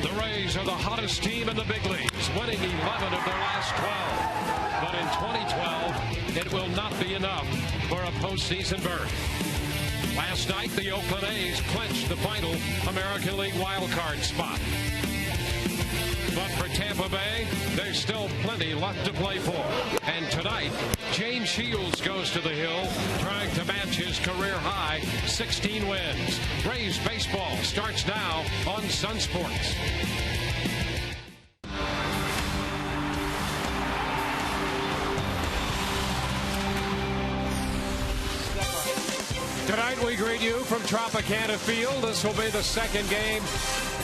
The Rays are the hottest team in the big leagues, winning 11 of their last 12. But in 2012, it will not be enough for a postseason berth. Last night, the Oakland A's clinched the final American League wildcard spot. But for Tampa Bay, there's still plenty left to play for. And tonight, James Shields goes to the hill, trying to match his career high 16 wins. Rays baseball starts now on Sun Sports. Tonight we greet you from Tropicana Field. This will be the second game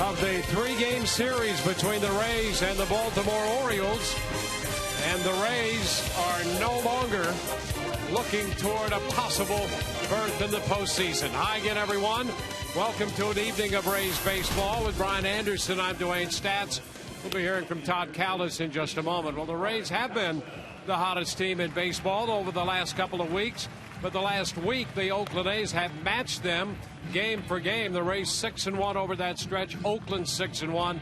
of the three-game series between the Rays and the Baltimore Orioles. And the Rays are no longer looking toward a possible berth in the postseason. Hi again, everyone. Welcome to an evening of Rays baseball with Brian Anderson. I'm Dwayne Statz. We'll be hearing from Todd Callis in just a moment. Well, the Rays have been the hottest team in baseball over the last couple of weeks. But the last week, the Oakland A's have matched them game for game. The Rays 6-1 over that stretch. Oakland 6-1.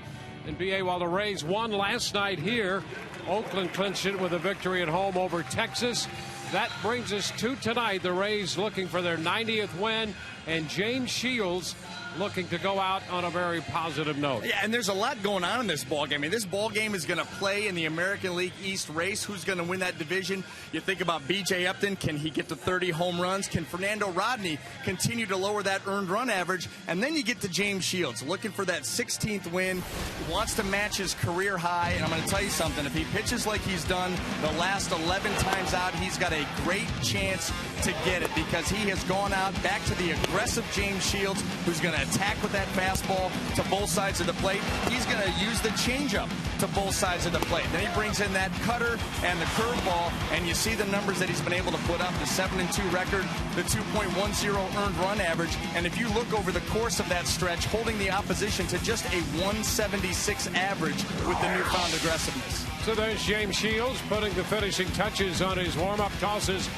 And BA, while the Rays won last night here, Oakland clinched it with a victory at home over Texas. That brings us to tonight. The Rays looking for their 90th win, and James Shields looking to go out on a very positive note. Yeah, and there's a lot going on in this ballgame. I mean, this ballgame is going to play in the American League East race. Who's going to win that division? You think about B.J. Upton. Can he get to 30 home runs? Can Fernando Rodney continue to lower that earned run average? And then you get to James Shields, looking for that 16th win. He wants to match his career high. And I'm going to tell you something. If he pitches like he's done the last 11 times out, he's got a great chance to get it, because he has gone out back to the aggressive James Shields, who's going to attack with that fastball to both sides of the plate. He's going to use the changeup to both sides of the plate. Then he brings in that cutter and the curveball, and you see the numbers that he's been able to put up, the 7-2 record, the 2.10 earned run average. And if you look over the course of that stretch, holding the opposition to just a 176 average with the newfound aggressiveness. So there's James Shields putting the finishing touches on his warm-up tosses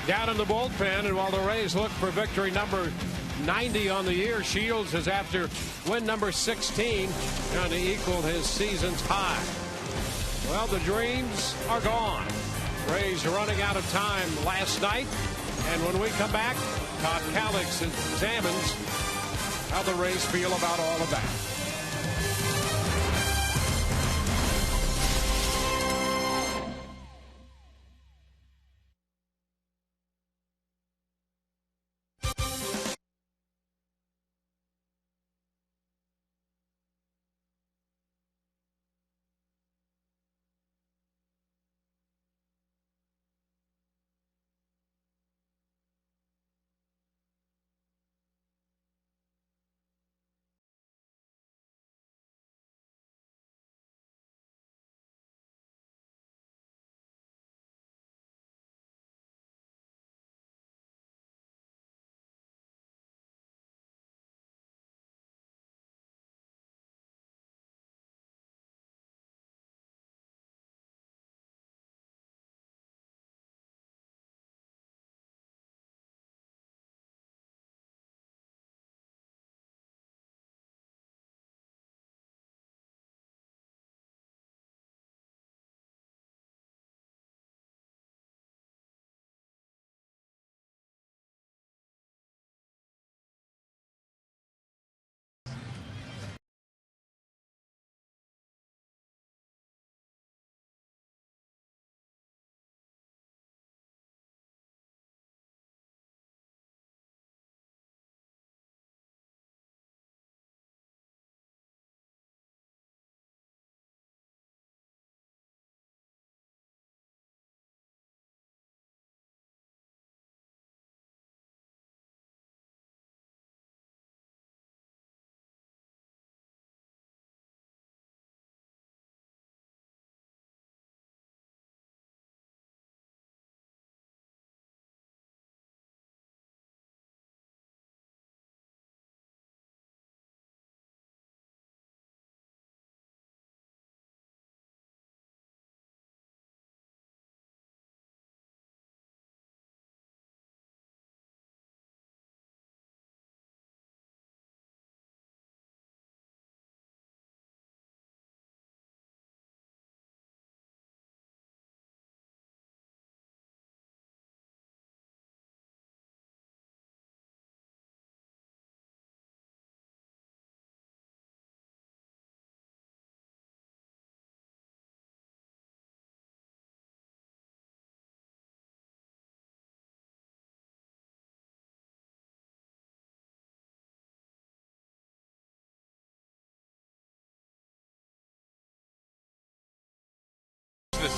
down in the bullpen. And while the Rays look for victory number 90 on the year, Shields is after win number 16, trying to equal his season's high. Well, the dreams are gone. Rays are running out of time last night. And when we come back, Todd Calix examines how the Rays feel about all of that.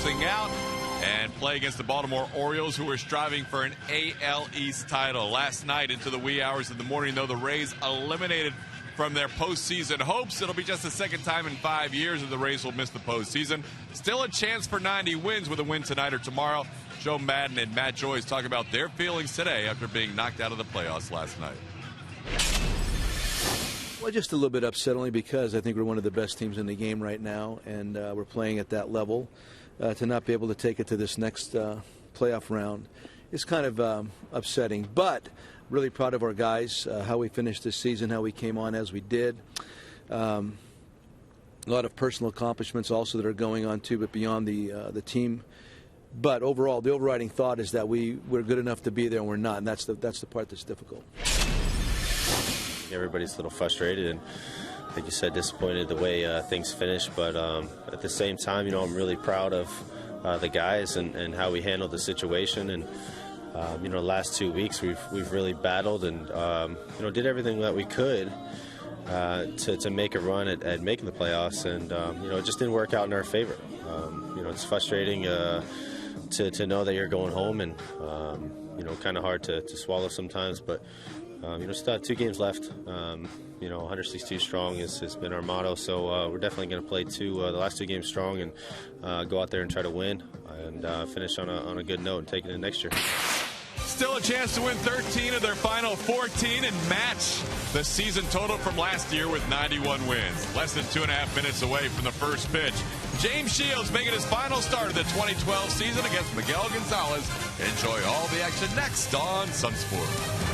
closing out and play against the Baltimore Orioles, who are striving for an AL East title. Last night into the wee hours of the morning, though, the Rays eliminated from their postseason hopes. It'll be just the second time in 5 years that the Rays will miss the postseason. Still a chance for 90 wins with a win tonight or tomorrow. Joe Madden and Matt Joyce talk about their feelings today after being knocked out of the playoffs last night. Well, just a little bit upset only because I think we're one of the best teams in the game right now, and we're playing at that level. To not be able to take it to this next playoff round is kind of upsetting. But really proud of our guys, how we finished this season, how we came on as we did. A lot of personal accomplishments also that are going on too, but beyond the team. But overall, the overriding thought is that we're good enough to be there, and we're not, and that's the part that's difficult. Everybody's a little frustrated and, like you said, disappointed the way things finished. But at the same time, I'm really proud of the guys and how we handled the situation. And the last 2 weeks we've really battled and did everything that we could to make a run at making the playoffs. And it just didn't work out in our favor. It's frustrating to know that you're going home, and kind of hard to swallow sometimes. But still have 2 games left. 162 strong has been our motto, so we're definitely going to play the last 2 games strong and go out there and try to win and finish on a good note and take it in next year. Still a chance to win 13 of their final 14 and match the season total from last year with 91 wins. Less than 2.5 minutes away from the first pitch. James Shields making his final start of the 2012 season against Miguel Gonzalez. Enjoy all the action next on Sunsport.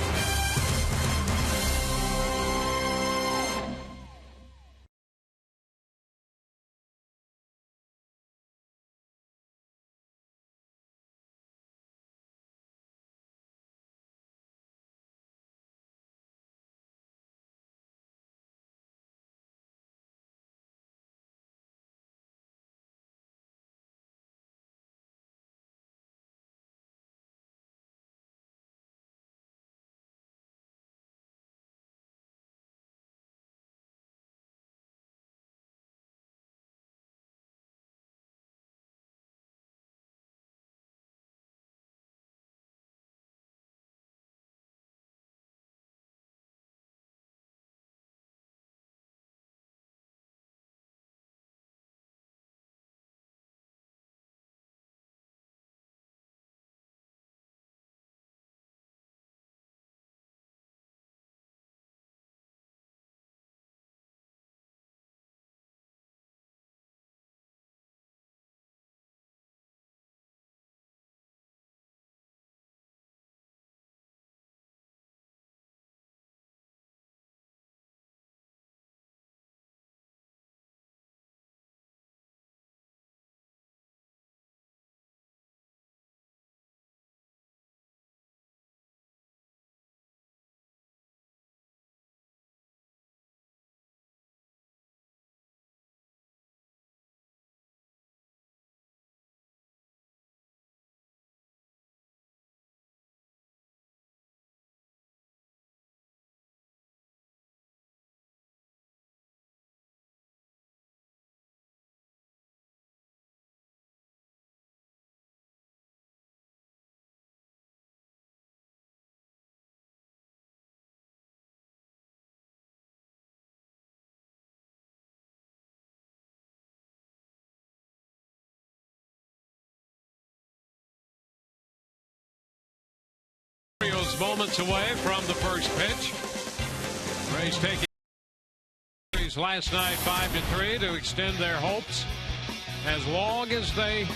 Orioles moments away from the first pitch. Rays taking last night 5-3 to extend their hopes as long as they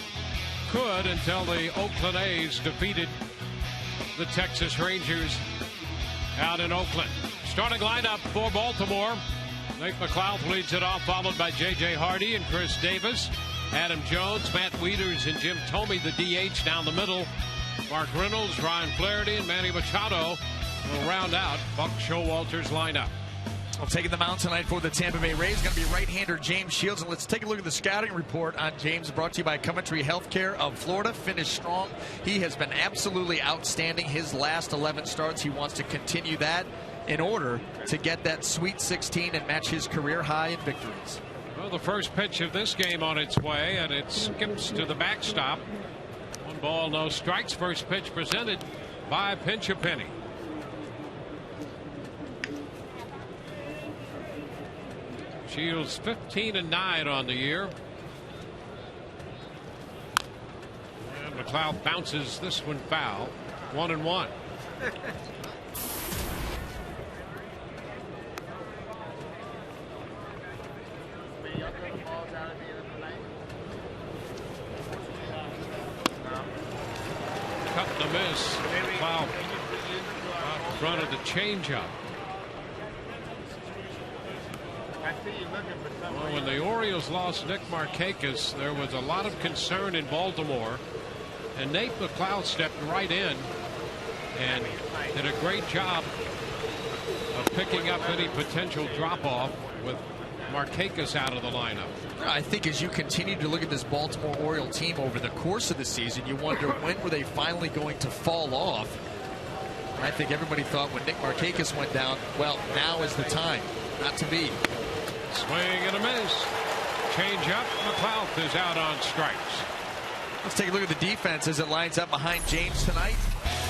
could until the Oakland A's defeated the Texas Rangers out in Oakland. Starting lineup for Baltimore. Nate McLeod leads it off, followed by J.J. Hardy and Chris Davis. Adam Jones, Matt Wieters, and Jim Thome, the DH down the middle. Mark Reynolds, Ryan Flaherty, and Manny Machado will round out Buck Showalter's lineup. Well, taking the mound tonight for the Tampa Bay Rays going to be right-hander James Shields. And let's take a look at the scouting report on James, brought to you by Coventry Healthcare of Florida. Finished strong. He has been absolutely outstanding his last 11 starts. He wants to continue that in order to get that Sweet 16 and match his career high in victories. Well, the first pitch of this game on its way, and it skips to the backstop. 1 ball, no strikes. First pitch presented by Pinch a Penny. Shields 15-9 on the year. And McLeod bounces this one foul. 1-1. Cut and a miss. McLeod out in front of the changeup. Well, when the Orioles lost Nick Markakis, there was a lot of concern in Baltimore, and Nate McLeod stepped right in and did a great job of picking up any potential drop-off with Markakis out of the lineup. I think as you continue to look at this Baltimore Oriole team over the course of the season, you wonder when were they finally going to fall off. I think everybody thought when Nick Markakis went down, well, now is the time. Not to be. Swing and a miss. Change up. McLeod is out on strikes. Let's take a look at the defense as it lines up behind James tonight.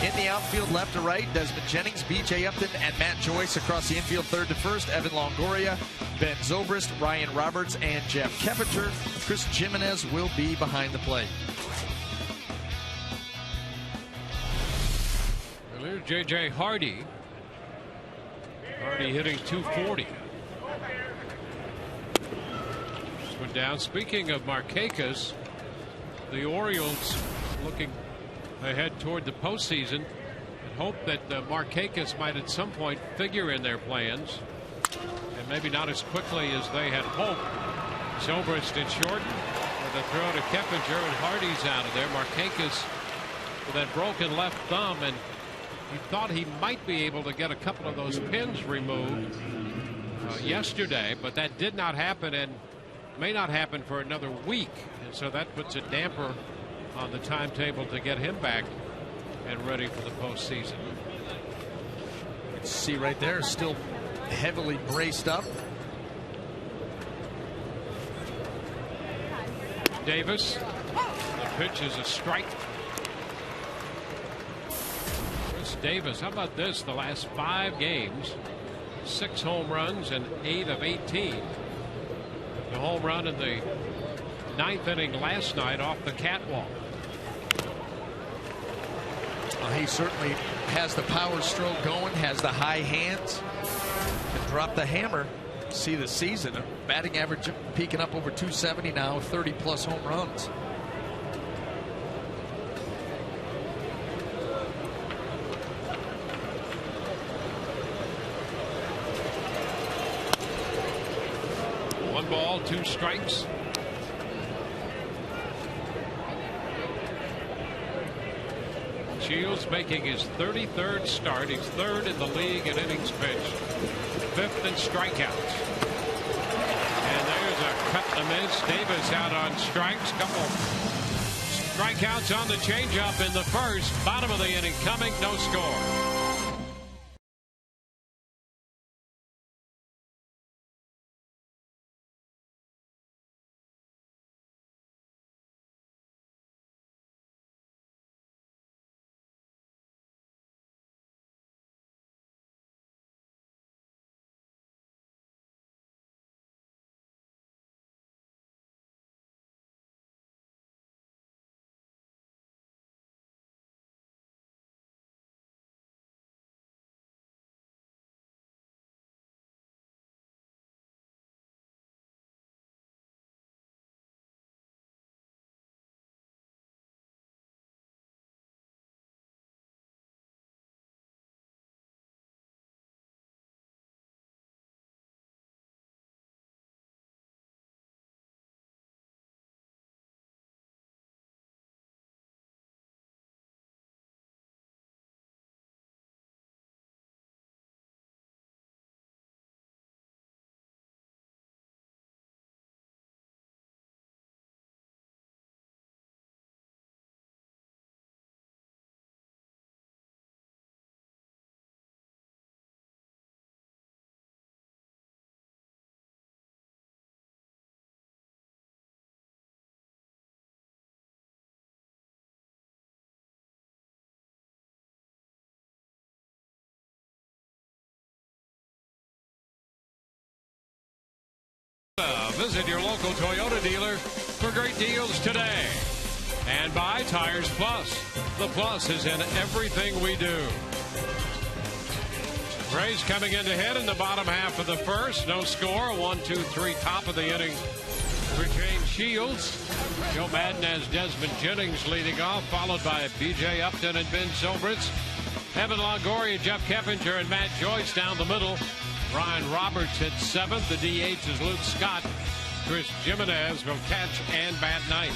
In the outfield, left to right, Desmond Jennings, B.J. Upton, and Matt Joyce. Across the infield, third to first, Evan Longoria, Ben Zobrist, Ryan Roberts, and Jeff Keppinger. Chris Jimenez will be behind the plate. Well, here's J.J. Hardy. Hardy hitting .240. This one down. Speaking of Markakis, the Orioles looking ahead toward the postseason and hope that Markakis might at some point figure in their plans, and maybe not as quickly as they had hoped. Zobrist and Shorten with a throw to Keppinger, and Hardy's out of there. Markakis with that broken left thumb, and he thought he might be able to get a couple of those pins removed yesterday, but that did not happen and may not happen for another week, and so that puts a damper on the timetable to get him back and ready for the postseason. See right there, still heavily braced up. Davis, the pitch is a strike. Davis, how about this? The last 5 games, 6 home runs and 8 of 18. The home run in the 9th inning last night off the catwalk. He certainly has the power stroke going, has the high hands, can drop the hammer. See the season, batting average peaking up over 270 now, 30+ home runs. Ball, 2 strikes. Shields making his 33rd start. He's 3rd in the league in innings pitched, 5th in strikeouts. And there's a cut and miss. Davis out on strikes. Couple strikeouts on the changeup in the first. Bottom of the inning coming. No score. Visit your local Toyota dealer for great deals today. And buy Tires Plus. The plus is in everything we do. Rays coming in to hit in the bottom half of the first. No score. 1-2-3 top of the inning for James Shields. Joe Madden has Desmond Jennings leading off, followed by B.J. Upton and Ben Zobrist. Evan Longoria, Jeff Keppinger, and Matt Joyce down the middle. Ryan Roberts hits seventh. The DH is Luke Scott. Chris Jimenez will catch and bat ninth.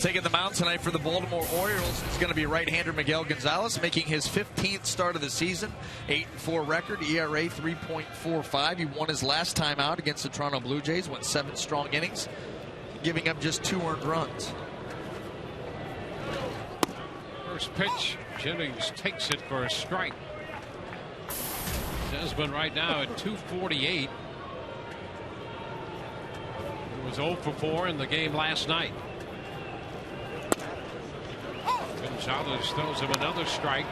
Taking the mound tonight for the Baltimore Orioles is going to be right-hander Miguel Gonzalez, making his 15th start of the season. 8-4 record, ERA 3.45. He won his last time out against the Toronto Blue Jays, went 7 strong innings, giving up just 2 earned runs. First pitch, Jennings takes it for a strike. Desmond right now at 248. He was 0 for 4 in the game last night. Gonzalez throws him another strike.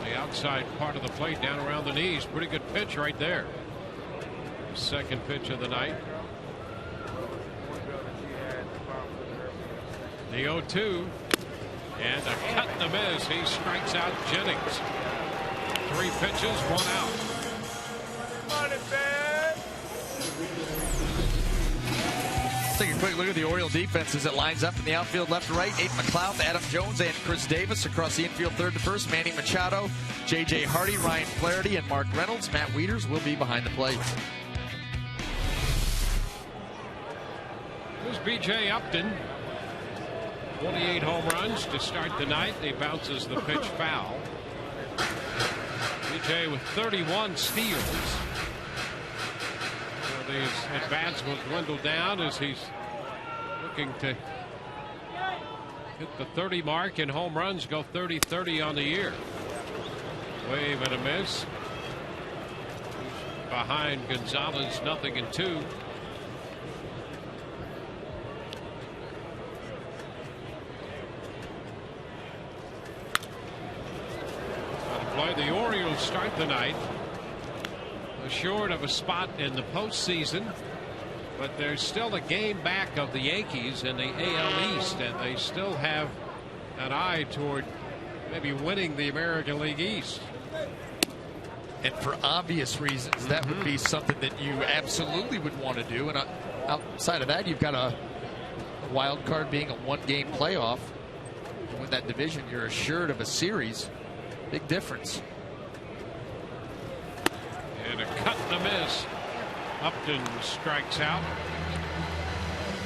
The outside part of the plate down around the knees. Pretty good pitch right there. Second pitch of the night. The 0-2. And a cut and a miss. He strikes out Jennings. 3 pitches, 1 out. Take a quick look at the Oriole defense as it lines up in the outfield left to right. Aiden McLeod, Adam Jones, and Chris Davis. Across the infield third to first, Manny Machado, J.J. Hardy, Ryan Flaherty, and Mark Reynolds. Matt Wieters will be behind the plate. Here's B.J. Upton. 28 home runs to start the night. He bounces the pitch foul. B.J. with 31 steals. These at-bats will dwindle down as he's looking to hit the 30 mark, and home runs go 30-30 on the year. Wave and a miss. Behind Gonzalez, 0-2. Play. The Orioles start the night short of a spot in the postseason, but there's still a game back of the Yankees in the AL East, and they still have an eye toward maybe winning the American League East. And for obvious reasons, that would be something that you absolutely would want to do. And outside of that, you've got a wild card being a 1-game playoff. To win that division, you're assured of a series. Big difference. And a cut and a miss. Upton strikes out.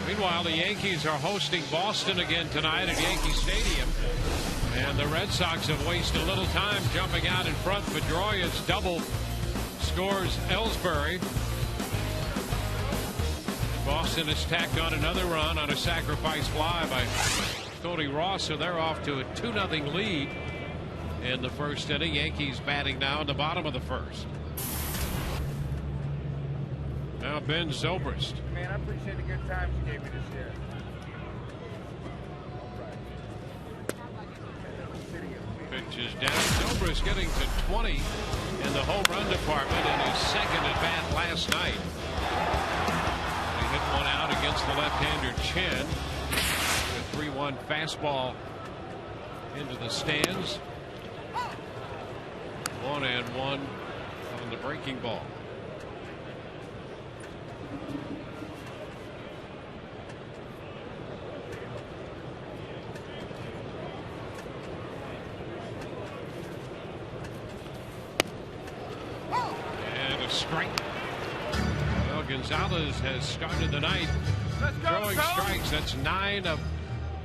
Meanwhile, the Yankees are hosting Boston again tonight at Yankee Stadium. And the Red Sox have wasted a little time jumping out in front. Pedroia's double scores Ellsbury. Boston has tacked on another run on a sacrifice fly by Cody Ross, so they're off to a 2-0 lead in the first inning. Yankees batting now in the bottom of the first. Now Ben Zobrist. Man, I appreciate the good times you gave me this year. Pitch is down. Zobrist getting to 20 in the home run department in his second at bat last night. He hit one out against the left-hander Chen. A 3-1 fastball into the stands. 1-1 on the breaking ball. And a strike. Well, Gonzalez has started the night throwing strikes. That's 9 of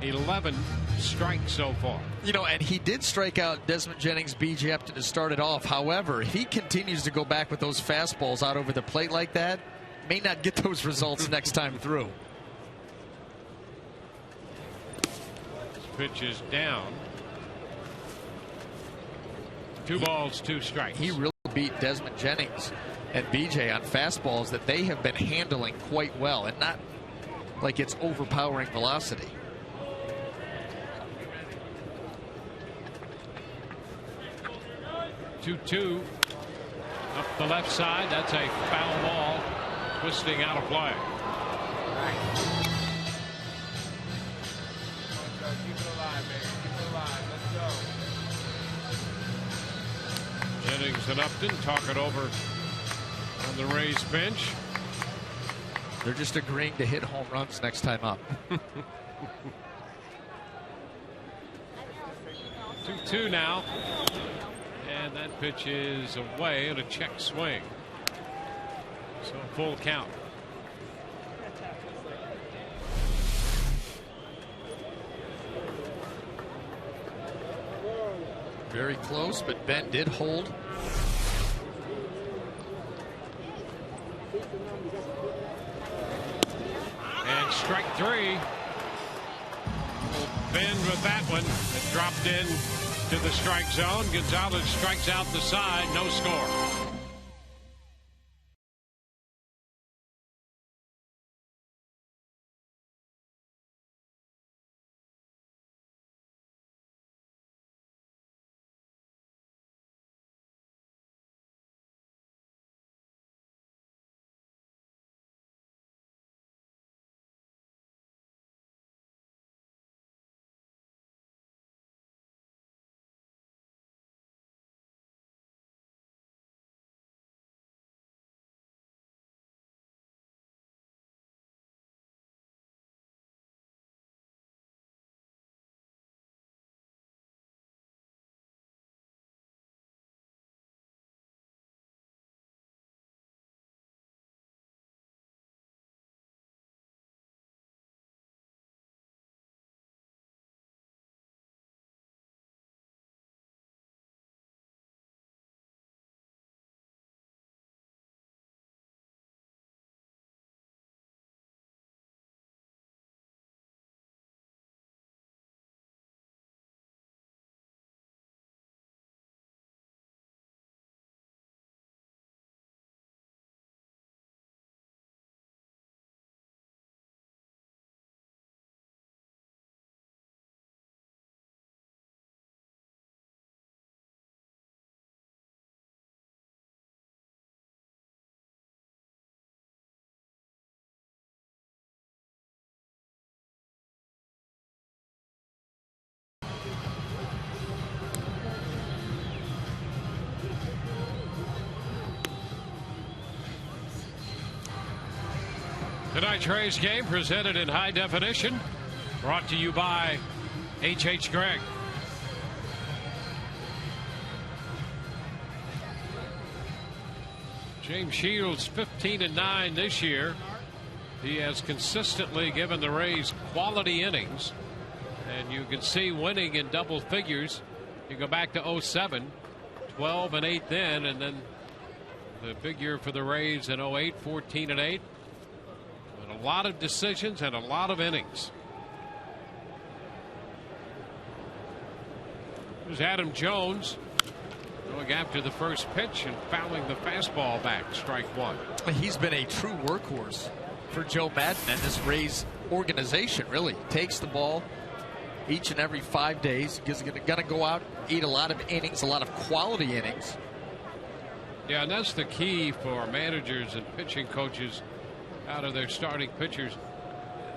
11 strikes so far. You know, and he did strike out Desmond Jennings, B.J. Upton to start it off. However, if he continues to go back with those fastballs out over the plate like that, may not get those results next time through. This pitch is down. 2 balls, 2 strikes. He really beat Desmond Jennings and B.J. on fastballs that they have been handling quite well, and not like it's overpowering velocity. 2-2 up the left side. That's a foul ball, twisting out of play. Nice. Keep it alive, baby. Keep it alive. Let's go. Jennings and Upton talk it over on the Rays bench. They're just agreeing to hit home runs next time up. 2-2 now. And that pitch is away and a check swing. So full count. Very close, but Ben did hold. And strike three. Bend with that one. It dropped in to the strike zone. Gonzalez strikes out the side. No score. Tonight's Rays game presented in high definition. Brought to you by H.H. Gregg. James Shields 15-9 this year. He has consistently given the Rays quality innings. And you can see winning in double figures. You go back to 07, 12-8 then, and then the big year for the Rays in 08, 14-8. A lot of decisions and a lot of innings. There's Adam Jones going after the first pitch and fouling the fastball back. Strike one. He's been a true workhorse for Joe Madden and this Rays organization. Really takes the ball each and every 5 days. He's going to go out, eat a lot of innings, a lot of quality innings. Yeah, and that's the key for managers and pitching coaches out of their starting pitchers.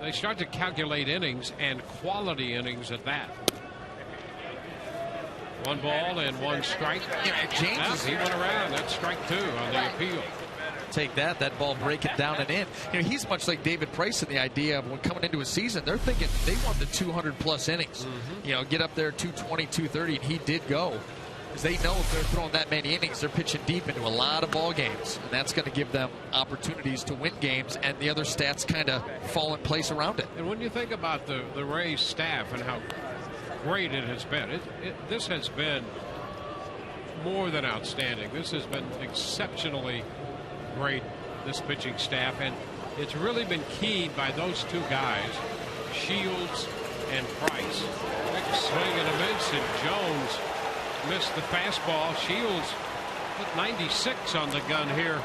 They start to calculate innings and quality innings at that. One ball and one strike. Yeah, James he went around. That's strike two on the appeal. Take that ball, break it down and in. You know, he's much like David Price in the idea of when coming into a season, they're thinking they want the 200 plus innings. You know, get up there 220, 230, and he did go. Because they know if they're throwing that many innings, they're pitching deep into a lot of ball games, and that's going to give them opportunities to win games, and the other stats kind of fall in place around it. And when you think about the Rays staff and how great it has been, this has been more than outstanding. This has been exceptionally great, this pitching staff, and it's really been keyed by those two guys, Shields and Price. Big swing and a miss, and Jones missed the fastball. Shields put 96 on the gun here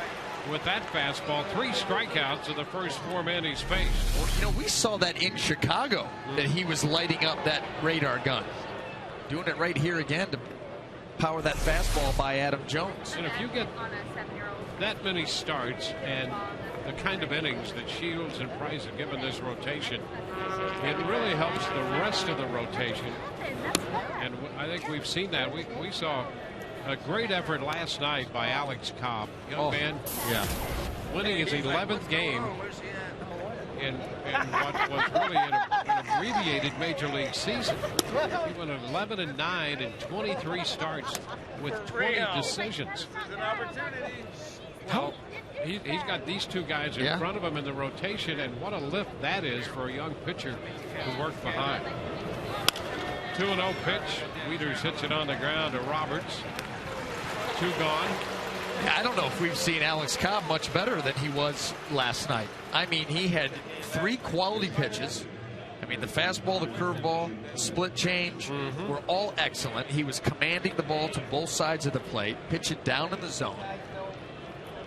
with that fastball. 3 strikeouts in the first 4 men he's faced. Well, you know, we saw that in Chicago, that he was lighting up that radar gun. Doing it right here again to power that fastball by Adam Jones. And if you get that many starts and the kind of innings that Shields and Price have given this rotation, it really helps the rest of the rotation. And I think we've seen that. We saw a great effort last night by Alex Cobb, young man, winning his 11th game in what was really an abbreviated major league season. He went 11-9 in 23 starts with 20 decisions. Well, he's got these two guys in front of him in the rotation, and what a lift that is for a young pitcher who worked behind. 2-0 pitch. Wieters hits it on the ground to Roberts. 2 gone. I don't know if we've seen Alex Cobb much better than he was last night. I mean, he had 3 quality pitches. I mean, the fastball, the curveball, split change were all excellent. He was commanding the ball to both sides of the plate, pitch it down in the zone.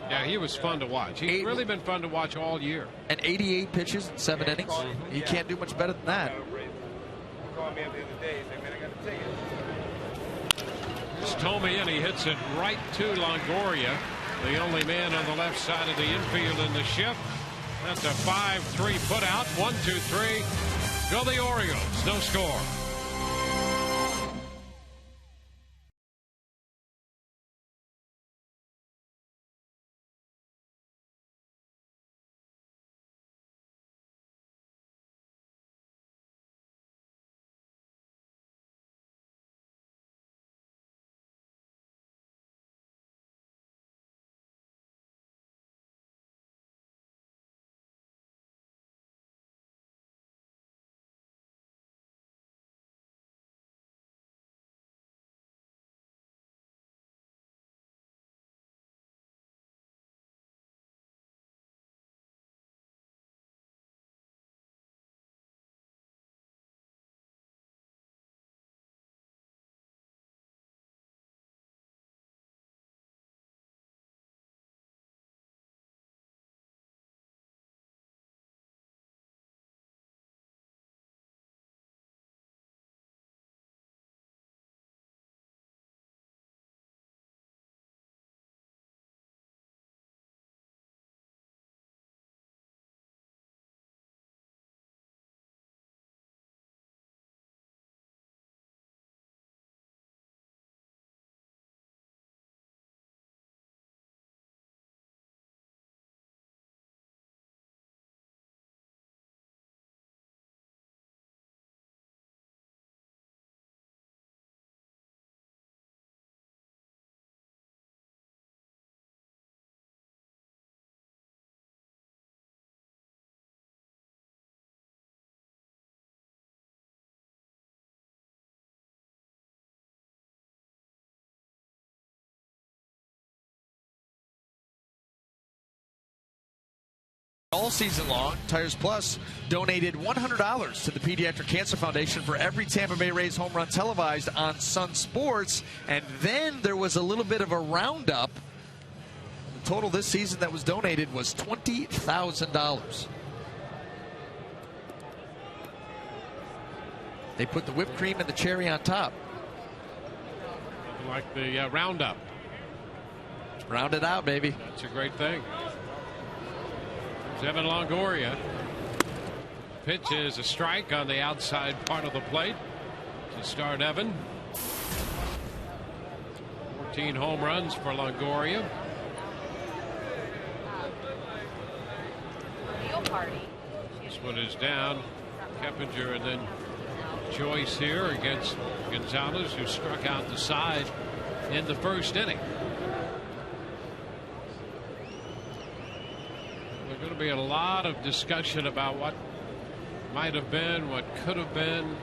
Yeah, he was fun to watch. He's really been fun to watch all year. And 88 pitches in 7 innings. You can't do much better than that. It's Tomey, and he hits it right to Longoria, the only man on the left side of the infield in the shift. That's a 5-3 put out. 1-2-3. Go the Orioles. No score. All season long, Tires Plus donated $100 to the Pediatric Cancer Foundation for every Tampa Bay Rays home run televised on Sun Sports. And then there was a little bit of a roundup. The total this season that was donated was $20,000. They put the whipped cream and the cherry on top. Like the roundup. Round it out, baby. That's a great thing. Evan Longoria. Pitch is a strike on the outside part of the plate to start Evan. 14 home runs for Longoria. This one is down. Keppinger and then Joyce here against Gonzalez, who struck out the side in the first inning. There's going to be a lot of discussion about what might have been, what could have been,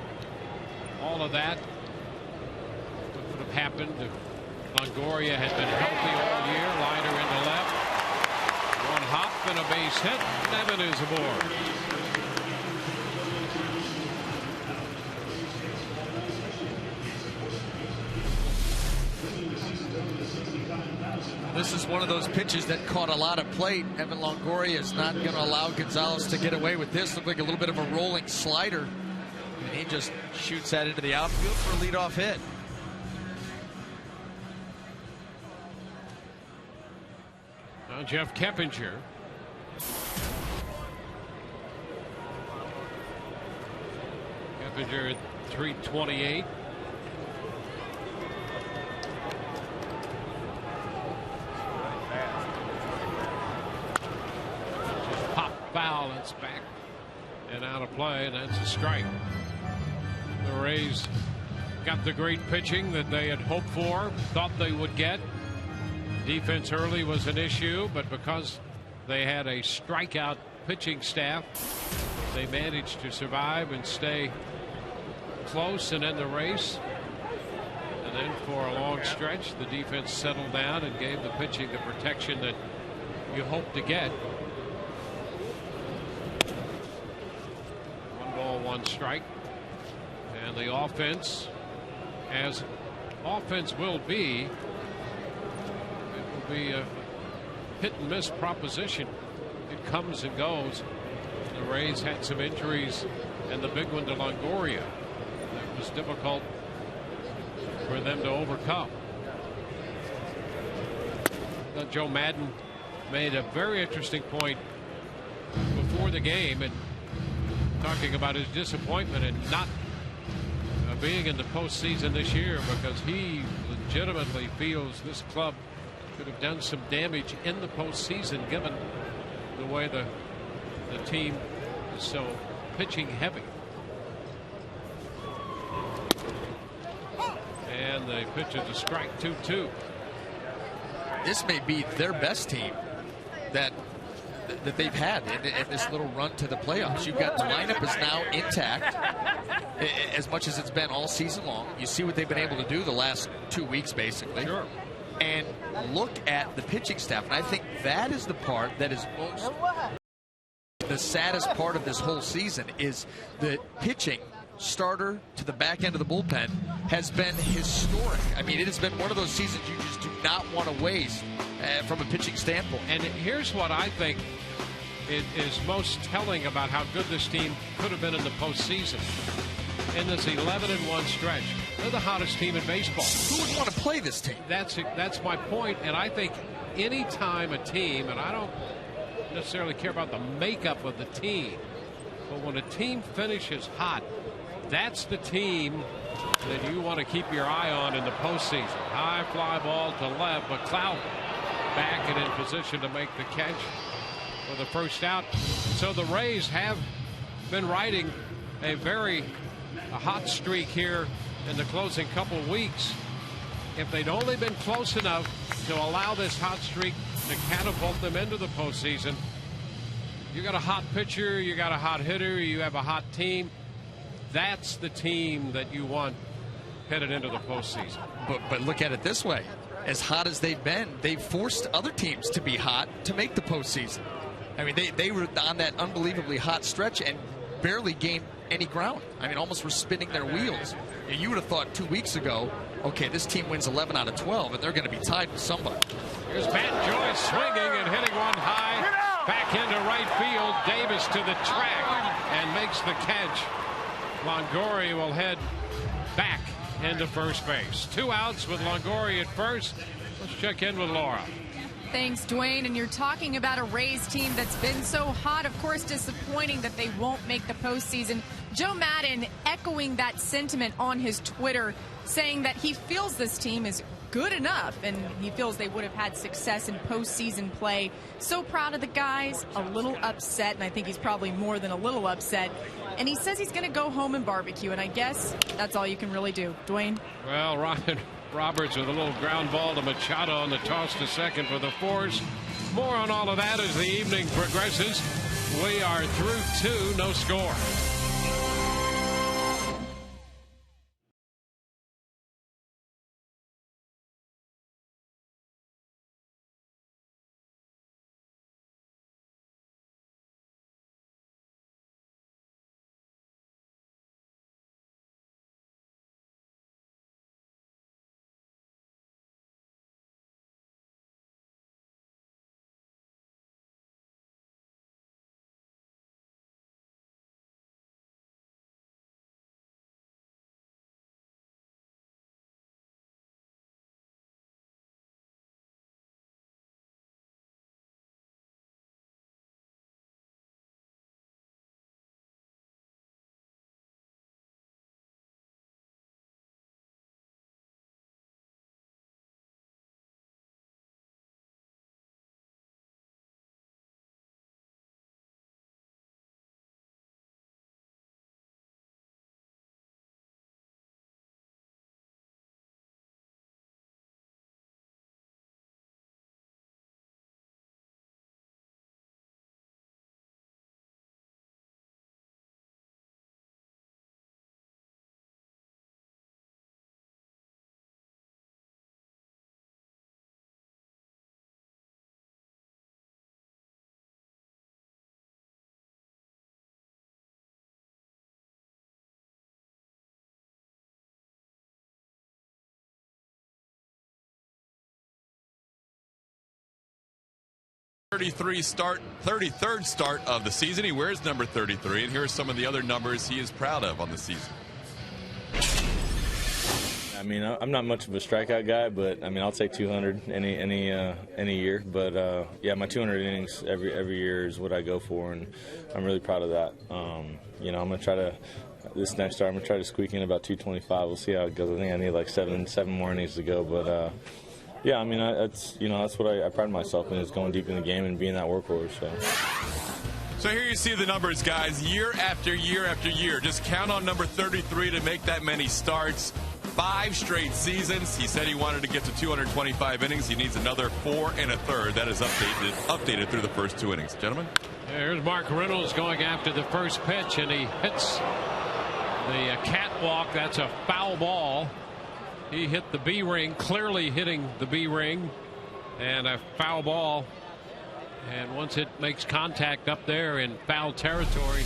all of that. What would have happened if Longoria had been healthy all year? Liner in the left. One hop and a base hit. Evan is aboard. This is one of those pitches that caught a lot of plate. Evan Longoria is not going to allow Gonzalez to get away with this. Looked like a little bit of a rolling slider. And he just shoots that into the outfield for a leadoff hit. Now Jeff Keppinger Eppinger at 328. Just pop foul. It's back and out of play, and that's a strike. The Rays got the great pitching that they had hoped for, thought they would get. Defense early was an issue, but because they had a strikeout pitching staff, they managed to survive and stay close and in the race. And then for a long stretch, the defense settled down and gave the pitching the protection that you hope to get. 1 ball, 1 strike. And the offense, as offense will be, it will be a hit and miss proposition. It comes and goes. The Rays had some injuries, and the big one to Longoria. That was difficult for them to overcome. Joe Madden made a very interesting point before the game, and talking about his disappointment in not being in the postseason this year, because he legitimately feels this club could have done some damage in the postseason given the way the team is so pitching heavy. And they pitch it to strike 2-2. This may be their best team that they've had in this little run to the playoffs. You've got the lineup is now intact as much as it's been all season long. You see what they've been able to do the last 2 weeks, basically. Sure. And look at the pitching staff. And I think that is the part that is most the saddest part of this whole season is the pitching starter to the back end of the bullpen has been historic. I mean, it has been one of those seasons you just do not want to waste from a pitching standpoint. And here's what I think is most telling about how good this team could have been in the postseason. In this 11-1 stretch, they're the hottest team in baseball. Who would want to play this team? That's my point. And I think any time a team, and I don't necessarily care about the makeup of the team, but when a team finishes hot, that's the team that you want to keep your eye on in the postseason. High fly ball to left, but Clout back and in position to make the catch for the first out. So the Rays have been riding a hot streak here in the closing couple weeks. If they'd only been close enough to allow this hot streak to catapult them into the postseason, you got a hot pitcher, you got a hot hitter, you have a hot team. That's the team that you want headed into the postseason. But look at it this way. As hot as they've been, they've forced other teams to be hot to make the postseason. I mean, they were on that unbelievably hot stretch and barely gained any ground. I mean, almost were spinning their wheels. You would have thought 2 weeks ago, okay, this team wins 11 out of 12, and they're going to be tied with somebody. Here's Matt Joyce swinging and hitting one high. Back into right field. Davis to the track and makes the catch. Longoria will head back into first base. 2 outs with Longoria at first. Let's check in with Laura. Thanks, Dwayne. And you're talking about a Rays team that's been so hot. Of course, disappointing that they won't make the postseason. Joe Madden echoing that sentiment on his Twitter, saying that he feels this team is good enough and he feels they would have had success in postseason play. So proud of the guys, a little upset, and I think he's probably more than a little upset. And he says he's going to go home and barbecue, and I guess that's all you can really do. Dwayne? Well, Ryan Roberts with a little ground ball to Machado on the toss to second for the Force. More on all of that as the evening progresses. We are through 2, no score. 33rd start of the season. He wears number 33, and here are some of the other numbers he is proud of on the season. I mean, I'm not much of a strikeout guy, but I mean, I'll take 200 any year. But yeah, my 200 innings every year is what I go for, and I'm really proud of that. You know, I'm gonna try to this next start. I'm gonna try to squeak in about 225. We'll see how it goes. I think I need like seven more innings to go, but. Yeah, I mean, that's what I pride myself in, is going deep in the game and being that workhorse. So here you see the numbers, guys, year after year after year. Just count on number 33 to make that many starts. 5 straight seasons. He said he wanted to get to 225 innings. He needs another 4 1/3. That is updated through the first 2 innings. Gentlemen? Here's Mark Reynolds going after the first pitch, and he hits the catwalk. That's a foul ball. He hit the B ring, clearly hitting the B ring, and a foul ball. And once it makes contact up there in foul territory,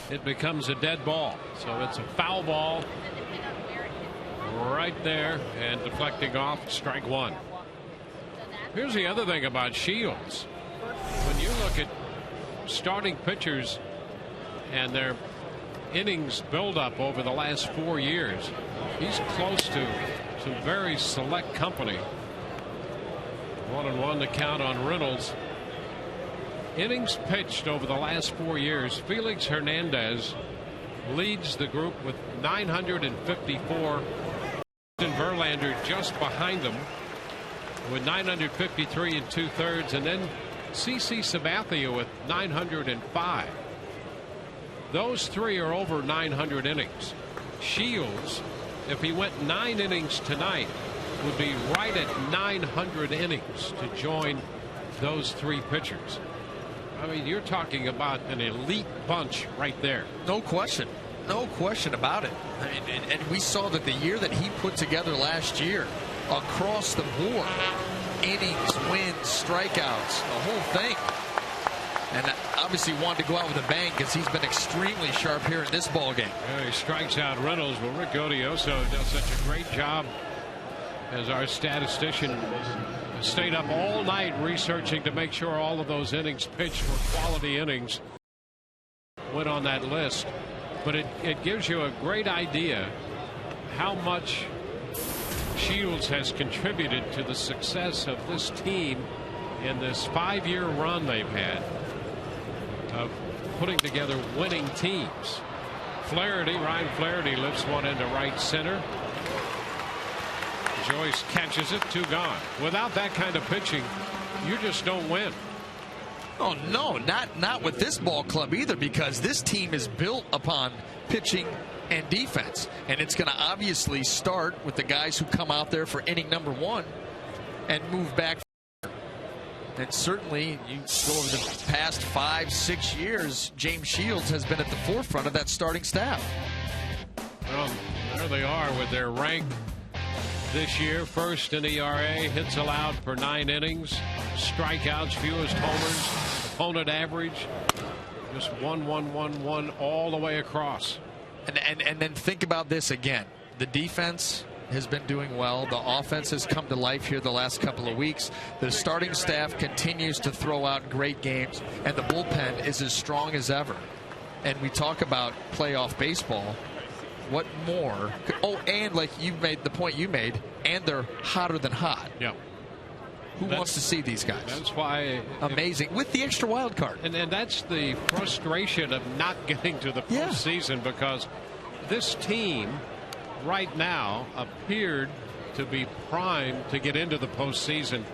it becomes a dead ball. So it's a foul ball right there and deflecting off, strike 1. Here's the other thing about Shields. When you look at starting pitchers and their innings buildup over the last 4 years, he's close to some very select company. 1-1 to count on Reynolds. Innings pitched over the last 4 years, Felix Hernandez leads the group with 954. Verlander just behind him with 953 2/3, and then CC Sabathia with 905. Those 3 are over 900 innings. Shields, if he went 9 innings tonight, would be right at 900 innings to join those 3 pitchers. I mean, you're talking about an elite bunch right there. No question. No question about it. I mean, and we saw that the year that he put together last year, across the board, innings, wins, strikeouts, the whole thing. And obviously wanted to go out with a bang because he's been extremely sharp here in this ball game. Yeah, he strikes out Reynolds. Well, Rick Odioso does such a great job as our statistician. Stayed up all night researching to make sure all of those innings pitched were quality innings. Went on that list. But it gives you a great idea how much Shields has contributed to the success of this team in this 5-year run they've had of putting together winning teams. Ryan Flaherty lifts one into right center. Joyce catches it, 2 gone. Without that kind of pitching, you just don't win. Oh no, not with this ball club either, because this team is built upon pitching and defense, and it's going to obviously start with the guys who come out there for inning number 1 and move back. And certainly, you go over the past 5-6 years, James Shields has been at the forefront of that starting staff. Well, there they are with their rank this year. First in ERA, hits allowed per 9 innings, strikeouts, fewest homers, opponent average, just 1-1-1-1 all the way across. And then think about this again. The defense has been doing well. The offense has come to life here the last couple of weeks. The starting staff continues to throw out great games, and the bullpen is as strong as ever. And we talk about playoff baseball. What more? Oh, and like you made the point you made, and they're hotter than hot. Yeah. Who wants to see these guys? That's why. Amazing. With the extra wild card. And that's the frustration of not getting to the postseason, because this team right now appeared to be primed to get into the postseason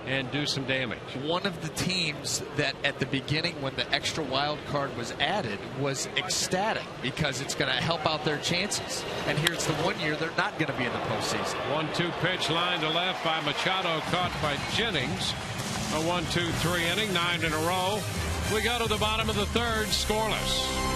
and do some damage. One of the teams that at the beginning, when the extra wild card was added, was ecstatic because it's going to help out their chances. And here's the one year they're not going to be in the postseason. 1-2 pitch, line to left by Machado, caught by Jennings. A 1-2-3 inning, 9 in a row. We go to the bottom of the 3rd, scoreless.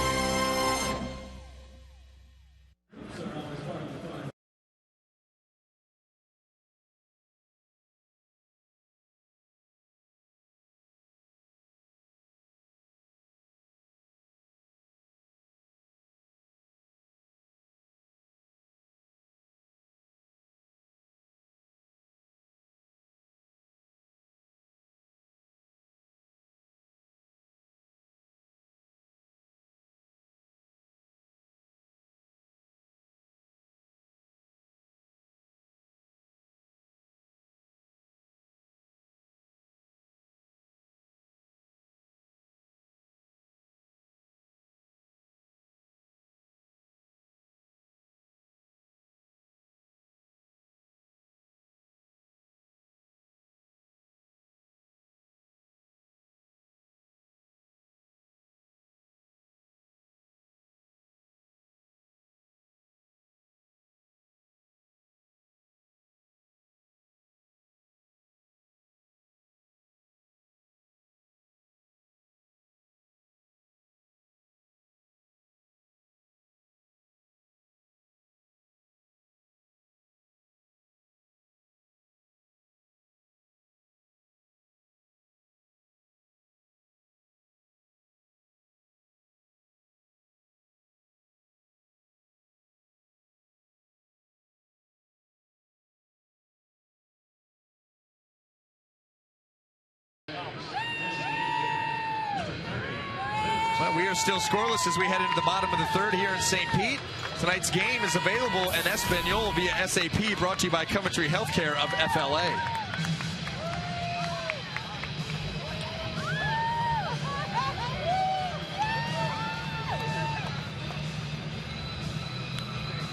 we are still scoreless as we head into the bottom of the third here in St. Pete. Tonight's game is available in Espanol via SAP, brought to you by Coventry Healthcare of FLA.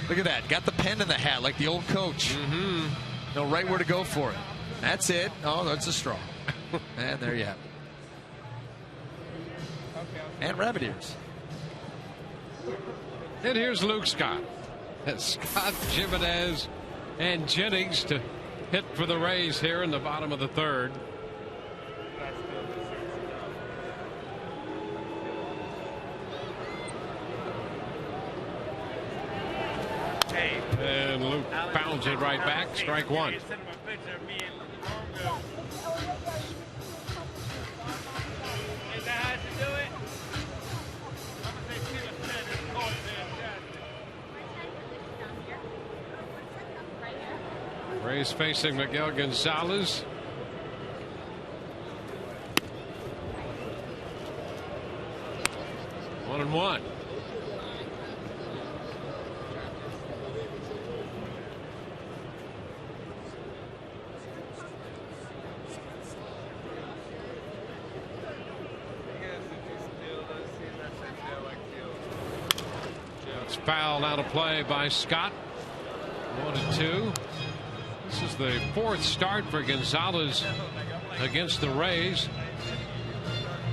Look at that. Got the pen in the hat like the old coach. Know right where to go for it. That's it. Oh, that's a straw. And there you have it. And rabbit ears. And here's Luke Scott. Scott, Jimenez, and Jennings to hit for the Rays here in the bottom of the third. And Luke pounds it right back. Strike one. Rays facing Miguel Gonzalez. One and one. It's foul out of play by Scott. 1-2. This is the fourth start for Gonzalez against the Rays.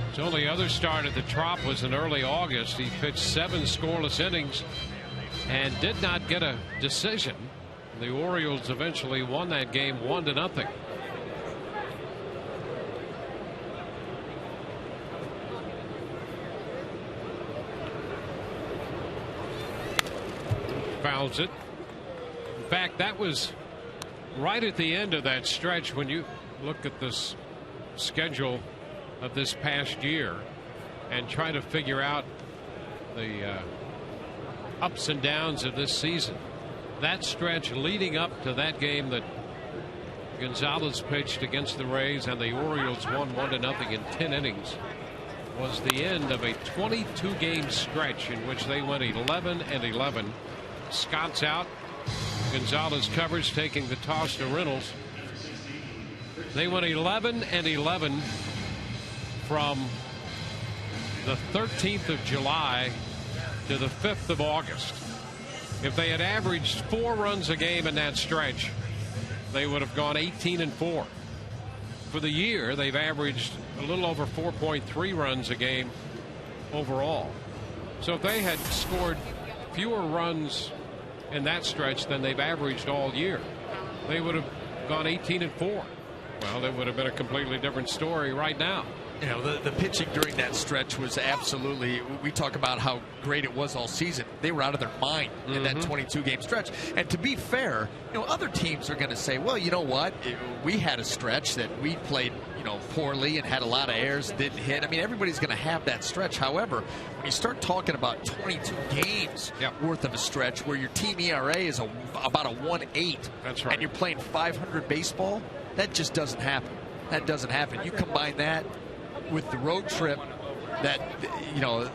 His only other start at the Trop was in early August. He pitched 7 scoreless innings and did not get a decision. The Orioles eventually won that game 1-0. Fouls it. In fact, that was right at the end of that stretch. When you look at this schedule of this past year and try to figure out the ups and downs of this season, that stretch leading up to that game that Gonzalez pitched against the Rays and the Orioles won 1-0 in 10 innings was the end of a 22-game stretch in which they went 11-11. Scott's out. Gonzalez covers, taking the toss to Reynolds. They went 11-11 from the 13th of July to the 5th of August. If they had averaged 4 runs a game in that stretch, they would have gone 18-4. For the year, they've averaged a little over 4.3 runs a game overall. So if they had scored fewer runs in that stretch than they've averaged all year, they would have gone 18-4. Well, that would have been a completely different story right now. You know, the pitching during that stretch was absolutely, we talk about how great it was all season. They were out of their mind in that 22-game stretch. And to be fair, you know, other teams are going to say, well, you know what, we had a stretch that we played, you know, poorly and had a lot of errors, didn't hit. I mean, everybody's going to have that stretch. However, when you start talking about 22 games worth of a stretch where your team ERA is about a 1.8, that's right, and you're playing 500 baseball, that just doesn't happen. That doesn't happen. You combine that with the road trip that, you know,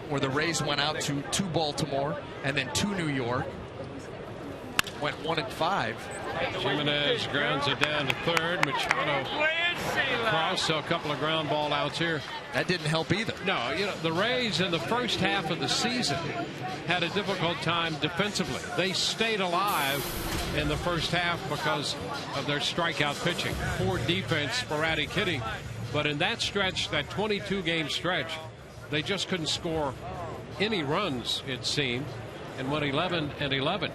where the Rays went out to Baltimore and then to New York, went 1-5. Jimenez grounds it down to third. Machado across, so a couple of ground ball outs here. That didn't help either. No, you know, the Rays in the first half of the season had a difficult time defensively. They stayed alive in the first half because of their strikeout pitching. Poor defense, sporadic hitting. But in that stretch, that 22-game stretch, they just couldn't score any runs, it seemed, and went 11-11.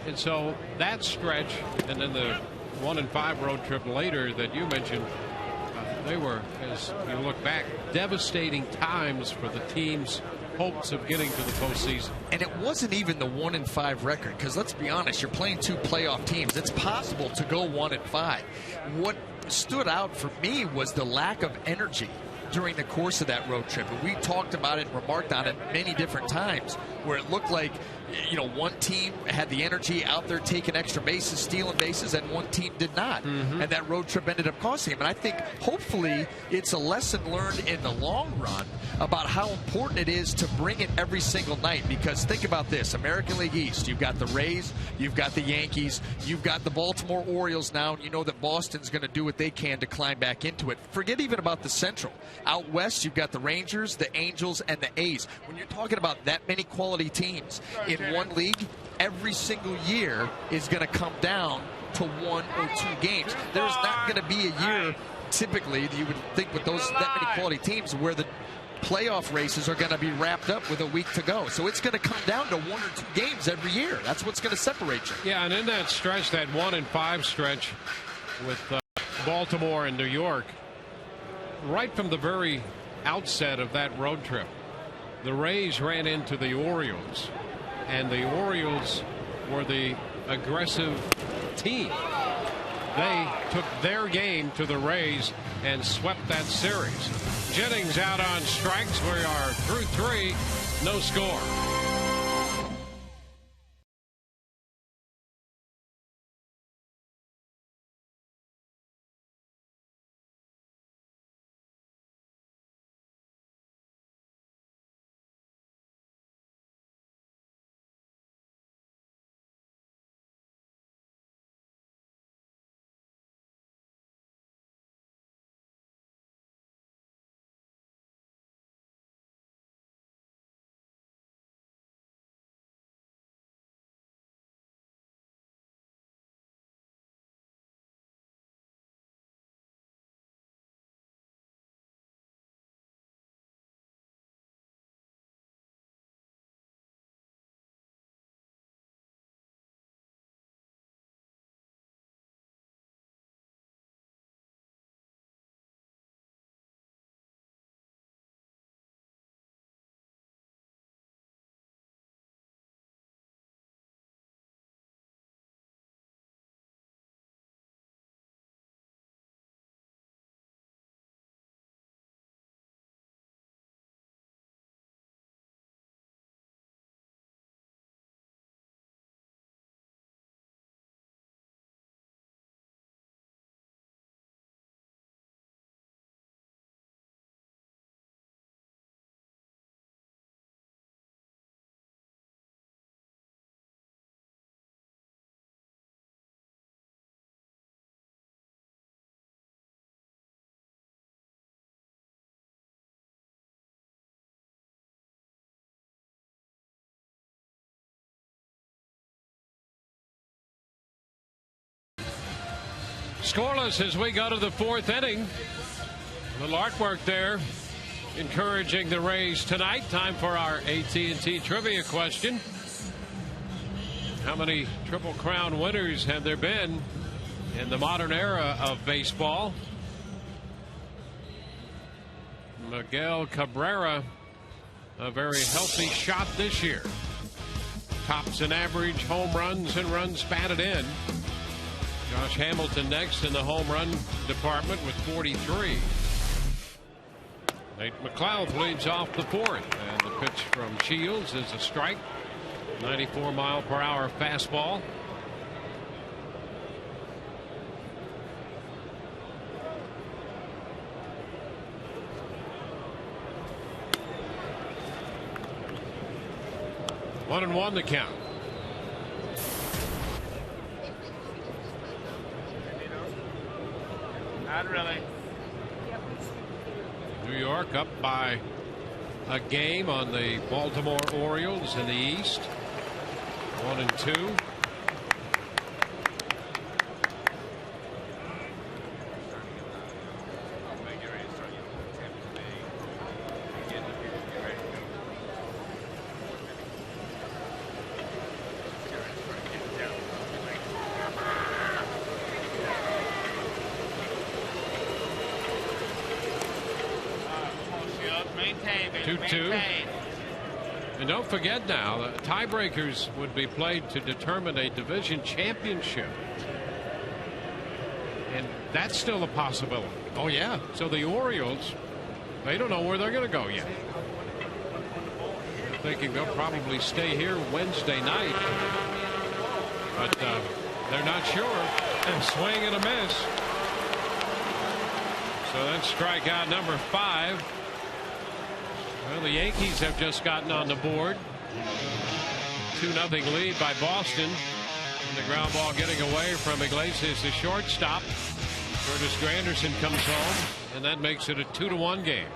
And so that stretch, and then the 1-5 road trip later that you mentioned, they were, as you look back, devastating times for the team's hopes of getting to the postseason. And it wasn't even the 1-5 record, because let's be honest, you're playing 2 playoff teams. It's possible to go 1-5. What stood out for me was the lack of energy during the course of that road trip. And we talked about it and remarked on it many different times where it looked like, you know, one team had the energy out there taking extra bases, stealing bases, and one team did not. And that road trip ended up costing him. And I think hopefully it's a lesson learned in the long run about how important it is to bring it every single night. Because think about this, American League East, you've got the Rays, you've got the Yankees, you've got the Baltimore Orioles now, and you know that Boston's going to do what they can to climb back into it. Forget even about the Central. Out west, you've got the Rangers, the Angels, and the A's. When you're talking about that many quality teams in one league, every single year is going to come down to 1 or 2 games. There's not going to be a year, typically, that you would think with that many quality teams where the playoff races are going to be wrapped up with a week to go. So it's going to come down to 1 or 2 games every year. That's what's going to separate you. Yeah, and in that stretch, that 1-5 stretch with Baltimore and New York, right from the very outset of that road trip, the Rays ran into the Orioles, and the Orioles were the aggressive team. They took their game to the Rays and swept that series. Jennings out on strikes. We are through 3. No score. Scoreless as we go to the 4th inning. A little artwork there encouraging the Rays tonight. Time for our AT&T trivia question. How many Triple Crown winners have there been in the modern era of baseball? Miguel Cabrera, a very healthy shot this year. Tops in average home runs and runs batted in. Josh Hamilton next in the home run department with 43. Nate McLeod leads off the 4th, and the pitch from Shields is a strike. 94-mile-per-hour fastball. One and one the count. Not really. New York up by a game on the Baltimore Orioles in the East. 1-2. Maintain, baby. 2-2. Maintain. And don't forget now, the tiebreakers would be played to determine a division championship. And that's still a possibility. Oh, yeah. So the Orioles They don't know where they're going to go yet. They're thinking they'll probably stay here Wednesday night, but they're not sure. And swing and a miss. So that's strikeout number 5. Well, the Yankees have just gotten on the board. 2-0 lead by Boston. And the ground ball getting away from Iglesias, the shortstop. Curtis Granderson comes home, and that makes it a 2-1 game.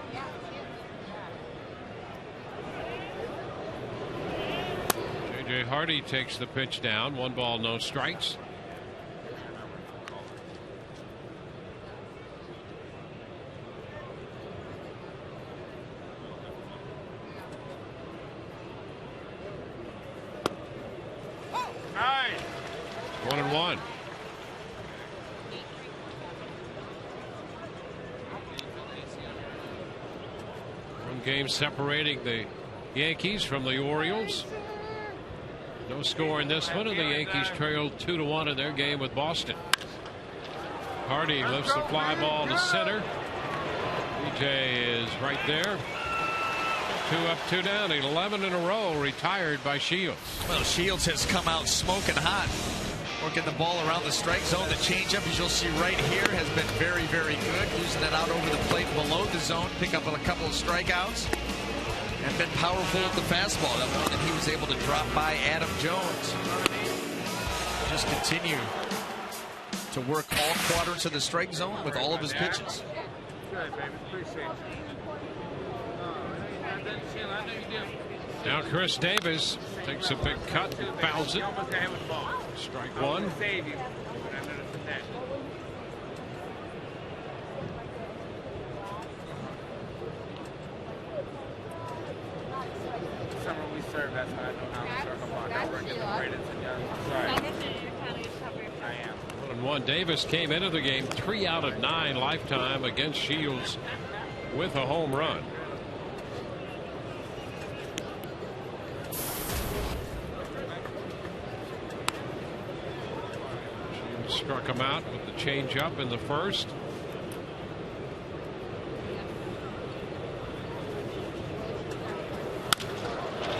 J.J. Hardy takes the pitch down. 1 ball, no strikes. Nice. 1-1. One game separating the Yankees from the Orioles. No score in this one, and the Yankees trailed 2-1 in their game with Boston. Hardy lifts the fly ball to center. BJ is right there. 2 up, 2 down. 11 in a row retired by Shields. Well, Shields has come out smoking hot, working the ball around the strike zone. The changeup, as you'll see right here, has been very, very good. Using it out over the plate below the zone, pick up a couple of strikeouts, and been powerful at the fastball. That one that he was able to drop by Adam Jones. Just continue to work all quadrants of the strike zone with all of his pitches. Good, baby. Appreciate you. I know you did. Now Chris Davis takes a big cut and fouls it. Strike 1. Save you. But I noticed that. Summer we serve, that's how I know how to circle block. I work in the Braden's and Young. Sorry. I am. 1-1. Davis came into the game 3 out of 9 lifetime against Shields with a home run. Shields struck him out with the changeup in the first.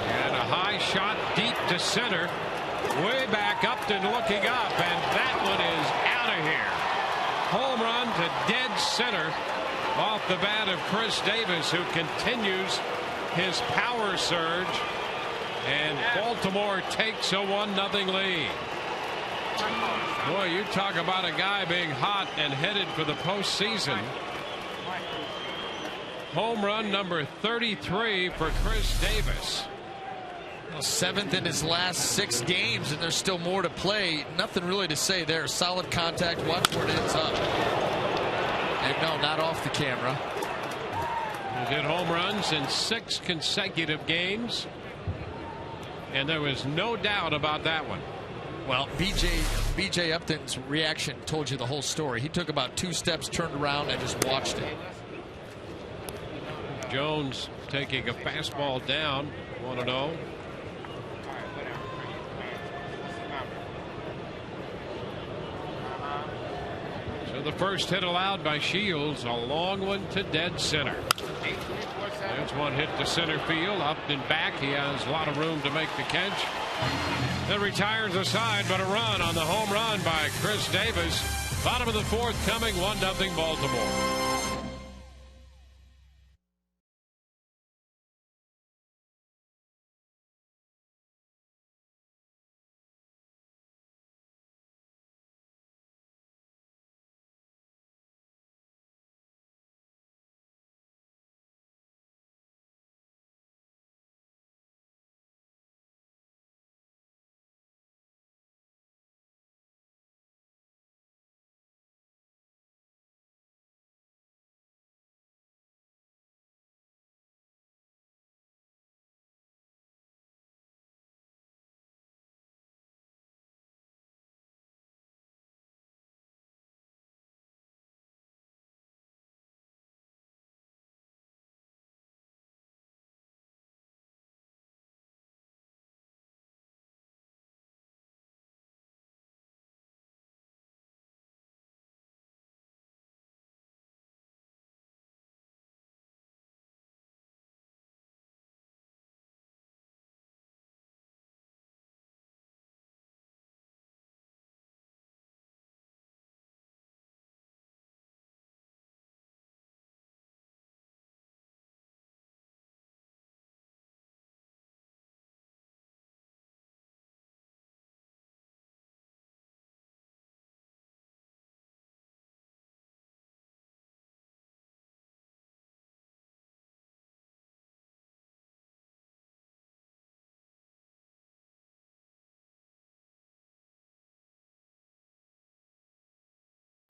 And a high shot deep to center. Way back, Upton looking up, and that one is out of here. Home run to dead center off the bat of Chris Davis, who continues his power surge, and Baltimore takes a 1-0 lead. Boy, you talk about a guy being hot and headed for the postseason. Home run number 33 for Chris Davis. Well, 7th in his last 6 games, and there's still more to play. Nothing really to say there. Solid contact. Watch where it ends up. And no, not off the camera. He hit home runs in 6 consecutive games, and there was no doubt about that one. Well, BJ Upton's reaction told you the whole story. He took about 2 steps, turned around, and just watched it. Jones taking a fastball down, 1-0. So the first hit allowed by Shields, a long one to dead center. There's one hit to center field, up and back. He has a lot of room to make the catch. Then retires the side, but a run on the home run by Chris Davis. Bottom of the 4th coming, 1-0 Baltimore.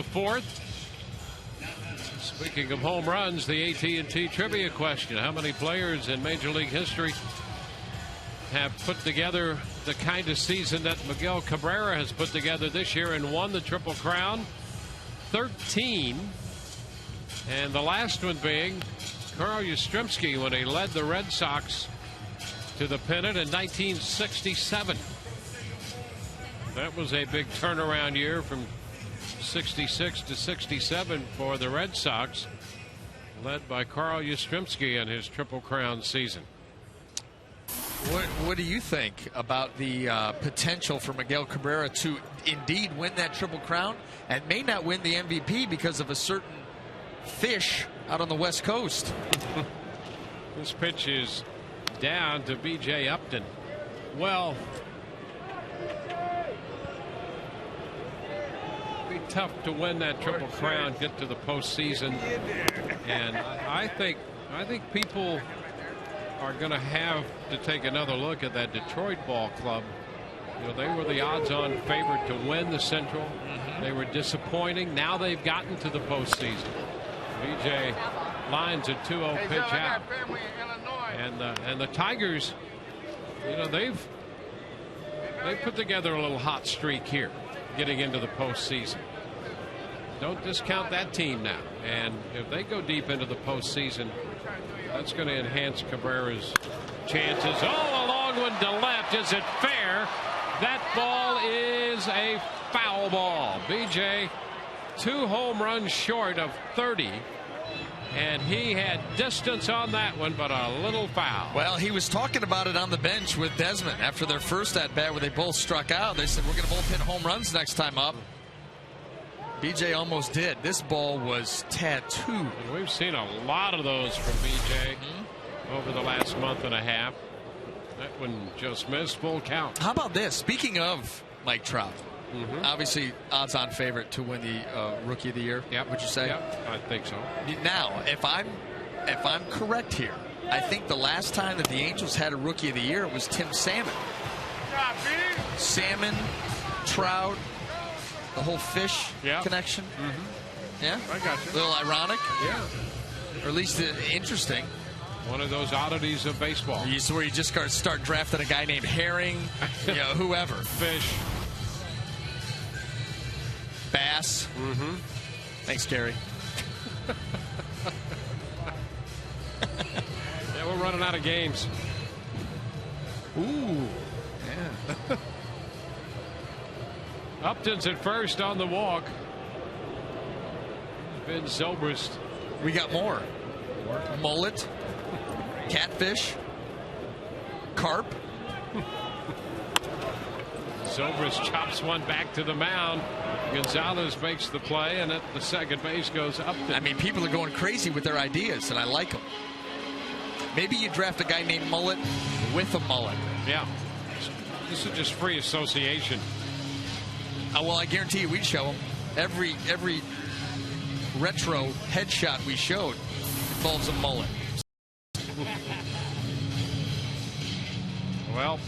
the fourth. Speaking of home runs, the AT&T trivia question: how many players in Major League history have put together the kind of season that Miguel Cabrera has put together this year and won the Triple Crown? 13. And the last one being Carl Yastrzemski when he led the Red Sox to the pennant in 1967. That was a big turnaround year from 66 to 67 for the Red Sox, led by Carl Yastrzemski in his Triple Crown season. What do you think about the potential for Miguel Cabrera to indeed win that Triple Crown and may not win the MVP because of a certain fish out on the West Coast? This pitch is down to B.J. Upton. Well, it'd be tough to win that Triple Crown, get to the postseason, and I think people are going to have to take another look at that Detroit ball club. You know, they were the odds-on favorite to win the Central. They were disappointing. Now they've gotten to the postseason. BJ lines a 2-0 pitch out, and the Tigers, you know, they've put together a little hot streak here, getting into the postseason. Don't discount that team now, and if they go deep into the postseason, that's going to enhance Cabrera's chances. Oh, a long one to left. Is it fair? That ball is a foul ball. BJ, 2 home runs short of 30. And he had distance on that one, but a little foul. Well, he was talking about it on the bench with Desmond after their first at-bat where they both struck out. They said, we're going to both hit home runs next time up. BJ almost did. This ball was tattooed. And we've seen a lot of those from BJ over the last month and a half. That one just missed, full count. How about this? Speaking of Mike Trout, obviously odds-on favorite to win the Rookie of the Year. Yep. Would you say? Yep, I think so. Now, if I'm correct here, I think the last time that the Angels had a Rookie of the Year, it was Tim Salmon. Salmon, Trout, the whole fish connection. Yeah, I got you. A little ironic. Yeah, or at least interesting. One of those oddities of baseball. Where you just start drafting a guy named Herring, you know, whoever. Fish. Bass. Thanks, Gary. Yeah, we're running out of games. Ooh. Yeah. Upton's at first on the walk. Ben Zobrist. We got more. Mullet. Catfish. Carp. Zobrist chops one back to the mound. Gonzalez makes the play, and at the second base goes Upton. I mean, people are going crazy with their ideas, and I like them. Maybe you draft a guy named Mullet with a mullet. Yeah. This is just free association. Well, I guarantee you we'd show him. Every retro headshot we showed involves a mullet. Well,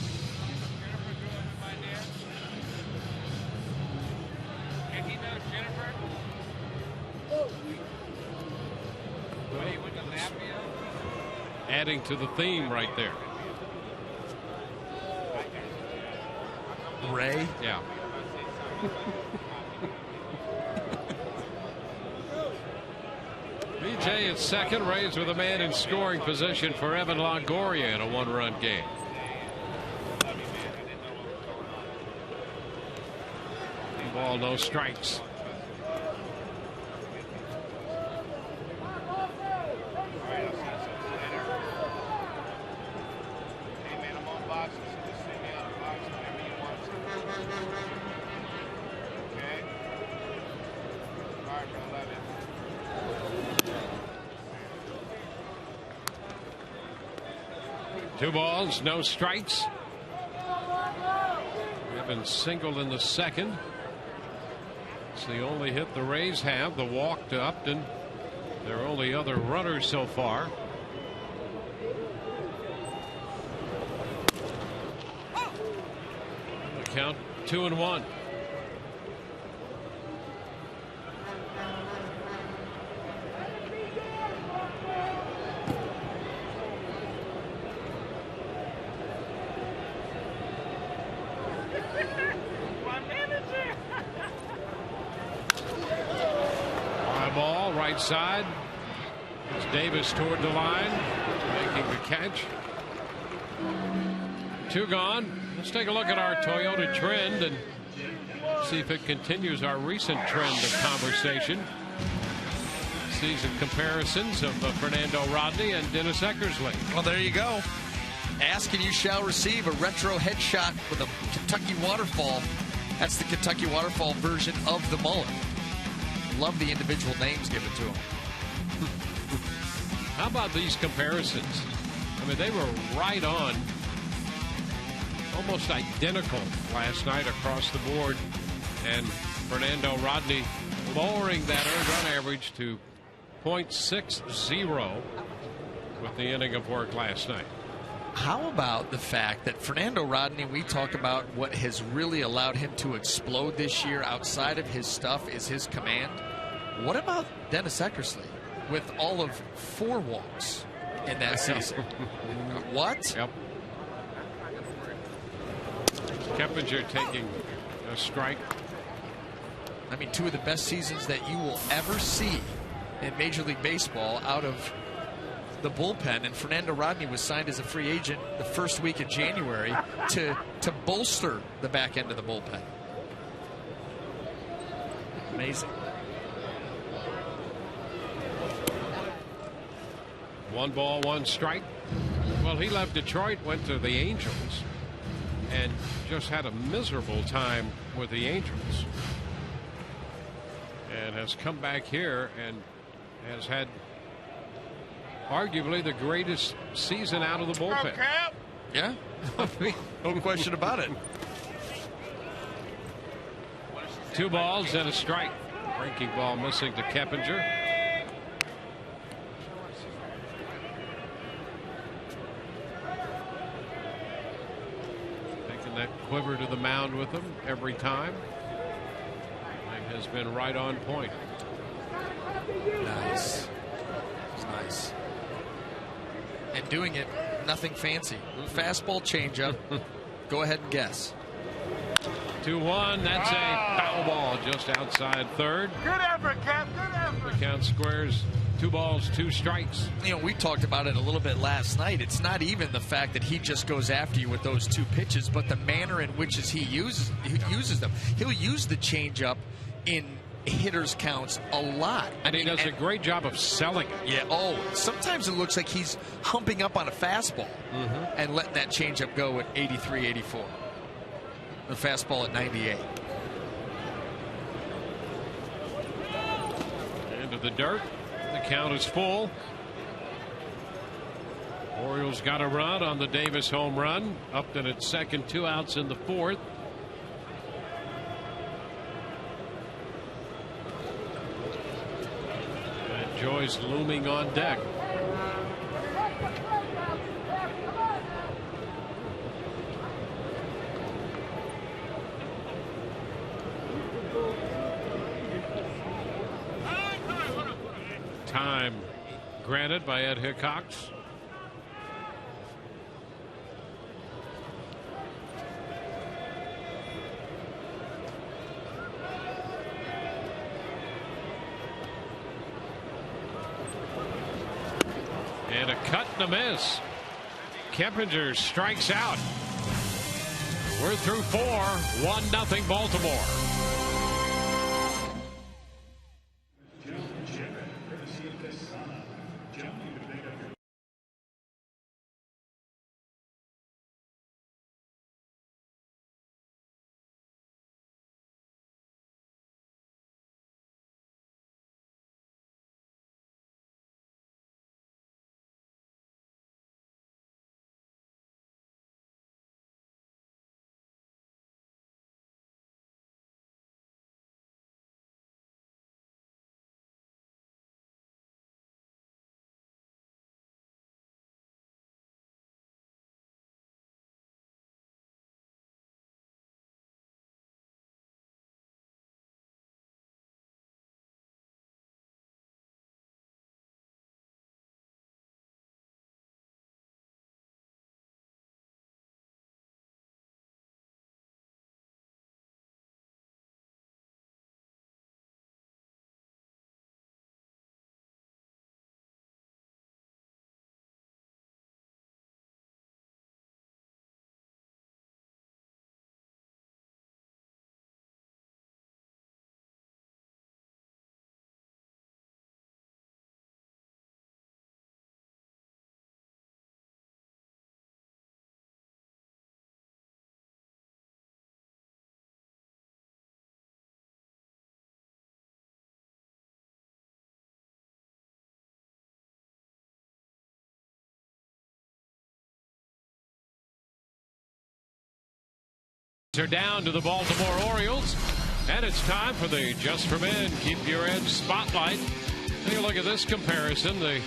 adding to the theme right there. Ray? Yeah. BJ at second. Rays with a man in scoring position for Evan Longoria in a 1-run game. Ball, no strikes. Two balls, no strikes. Evans singled in the second. It's the only hit the Rays have. The walk to Upton. Their only other runner so far. The count 2-1. right side. It's Davis toward the line, making the catch. 2 gone. Let's take a look at our Toyota trend and see if it continues our recent trend of conversation. Season comparisons of Fernando Rodney and Dennis Eckersley. Well, there you go. Ask and you shall receive, a retro headshot with a Kentucky waterfall. That's the Kentucky waterfall version of the mullet. Love the individual names given to him. How about these comparisons? I mean, they were right on, almost identical last night across the board. And Fernando Rodney lowering that earned run average to .60 with the inning of work last night. How about the fact that Fernando Rodney, we talk about what has really allowed him to explode this year outside of his stuff is his command. What about Dennis Eckersley with all of 4 walks in that season? What? Yep. Keppinger taking a strike. I mean, 2 of the best seasons that you will ever see in Major League Baseball out of the bullpen, and Fernando Rodney was signed as a free agent the first week of January to bolster the back end of the bullpen. Amazing. 1 ball, 1 strike. Well, he left Detroit, went to the Angels, and just had a miserable time with the Angels. And has come back here and has had arguably the greatest season out of the bullpen. Yeah, no question about it. 2 balls and a strike. Breaking ball missing to Keppinger. Taking that quiver to the mound with him every time. It has been right on point. Nice. It's nice. And doing it, nothing fancy. Fastball changeup. Go ahead and guess. 2-1. That's a foul ball just outside third. Good effort, Cap. Good effort. The count squares 2 balls, 2 strikes. You know, we talked about it a little bit last night. It's not even the fact that he just goes after you with those 2 pitches, but the manner in which he uses them. He'll use the changeup in hitters counts a lot. And he does a great job of selling it. Yeah. Oh, sometimes it looks like he's humping up on a fastball and letting that changeup go at 83, 84. The fastball at 98. Into the dirt. The count is full. Orioles got a run on the Davis home run. Upton at second, 2 outs in the 4th. Joy's looming on deck. Time granted by Ed Hickox. And a cut and a miss. Keppinger strikes out. We're through 4. 1-0 Baltimore. Are down to the Baltimore Orioles, and it's time for the Just for Men Keep Your Edge Spotlight. Take a look at this comparison, the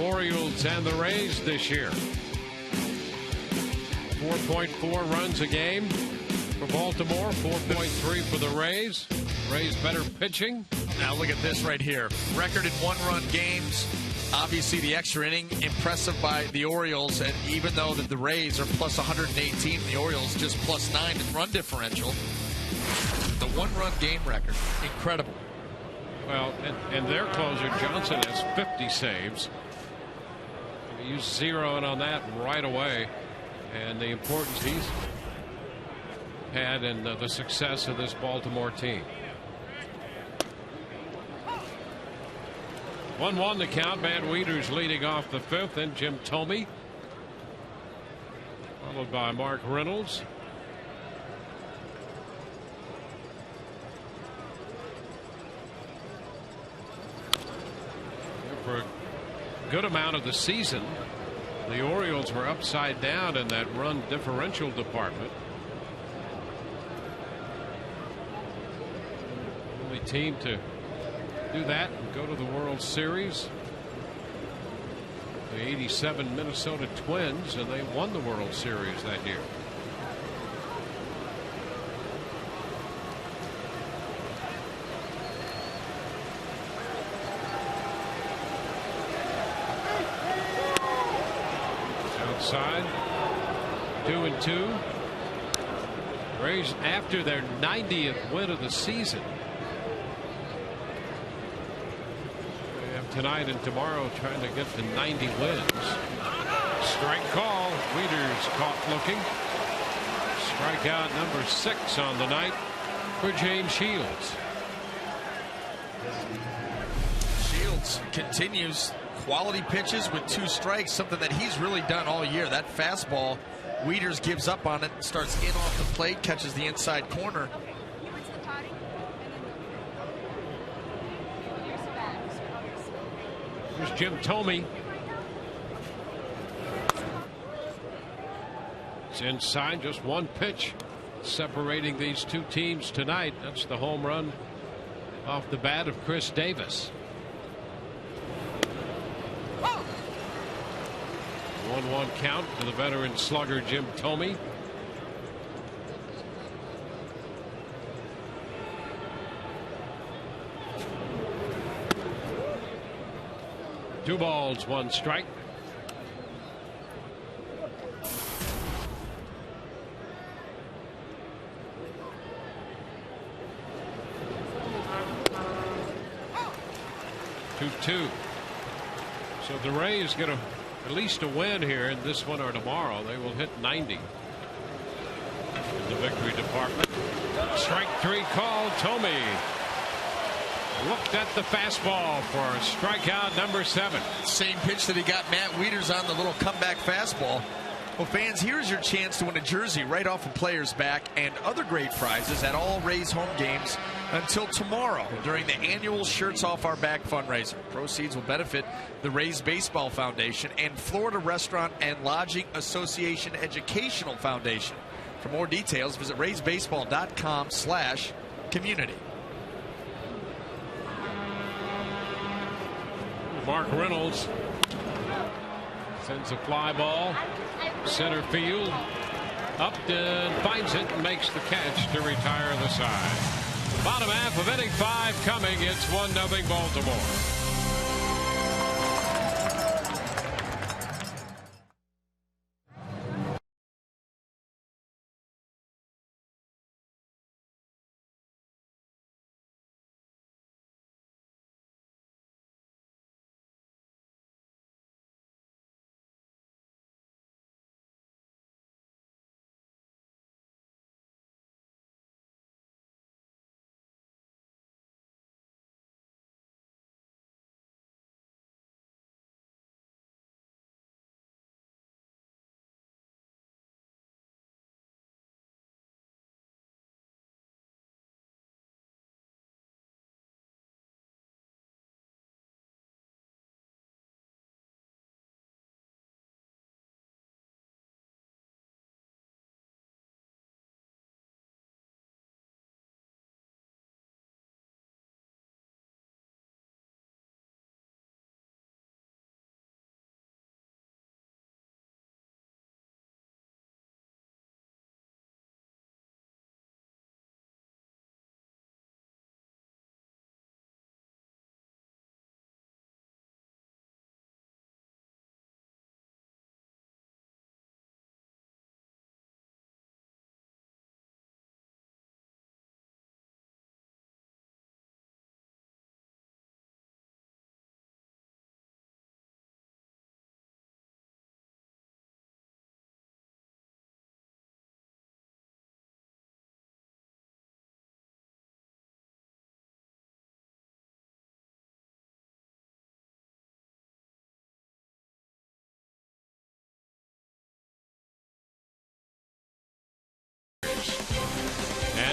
Orioles and the Rays this year. 4.4 runs a game for Baltimore, 4.3 for the Rays. Rays better pitching. Now look at this right here. Record in one-run games. Obviously, the extra inning, impressive by the Orioles, and even though that the Rays are plus 118, the Orioles just plus 9 in run differential. The one-run game record, incredible. Well, and their closer, Johnson, has 50 saves. You zero in on that right away, and the importance he's had in the success of this Baltimore team. 1-1 the count. Matt Wieters leading off the fifth, and Jim Thome, followed by Mark Reynolds. For a good amount of the season, the Orioles were upside down in that run differential department. Only team to do that and go to the World Series. The '87 Minnesota Twins, and they won the World Series that year. Outside, 2-2. Rays after their 90th win of the season. Tonight and tomorrow trying to get to 90 wins. Strike call. Wieters caught looking. Strikeout number 6 on the night for James Shields. Shields continues quality pitches with 2 strikes, something that he's really done all year. That fastball, Wieters gives up on it, starts in off the plate, catches the inside corner. Here's Jim Thome. It's inside, just one pitch separating these two teams tonight. That's the home run off the bat of Chris Davis. 1-1 count for the veteran slugger Jim Thome. Two balls, 1 strike. Two. So the Rays get at least a win here in this one or tomorrow. They will hit 90 in the victory department. Strike 3 call. Thome looked at the fastball for strikeout number 7. Same pitch that he got Matt Wieters on, the little comeback fastball. Well, fans, here's your chance to win a jersey right off a player's back and other great prizes at all Rays home games until tomorrow during the annual Shirts Off Our Back fundraiser. Proceeds will benefit the Rays Baseball Foundation and Florida Restaurant and Lodging Association Educational Foundation. For more details, visit raysbaseball.com/community. Mark Reynolds sends a fly ball center field, up and finds it and makes the catch to retire the side. Bottom half of inning 5 coming. It's 1-0 Baltimore.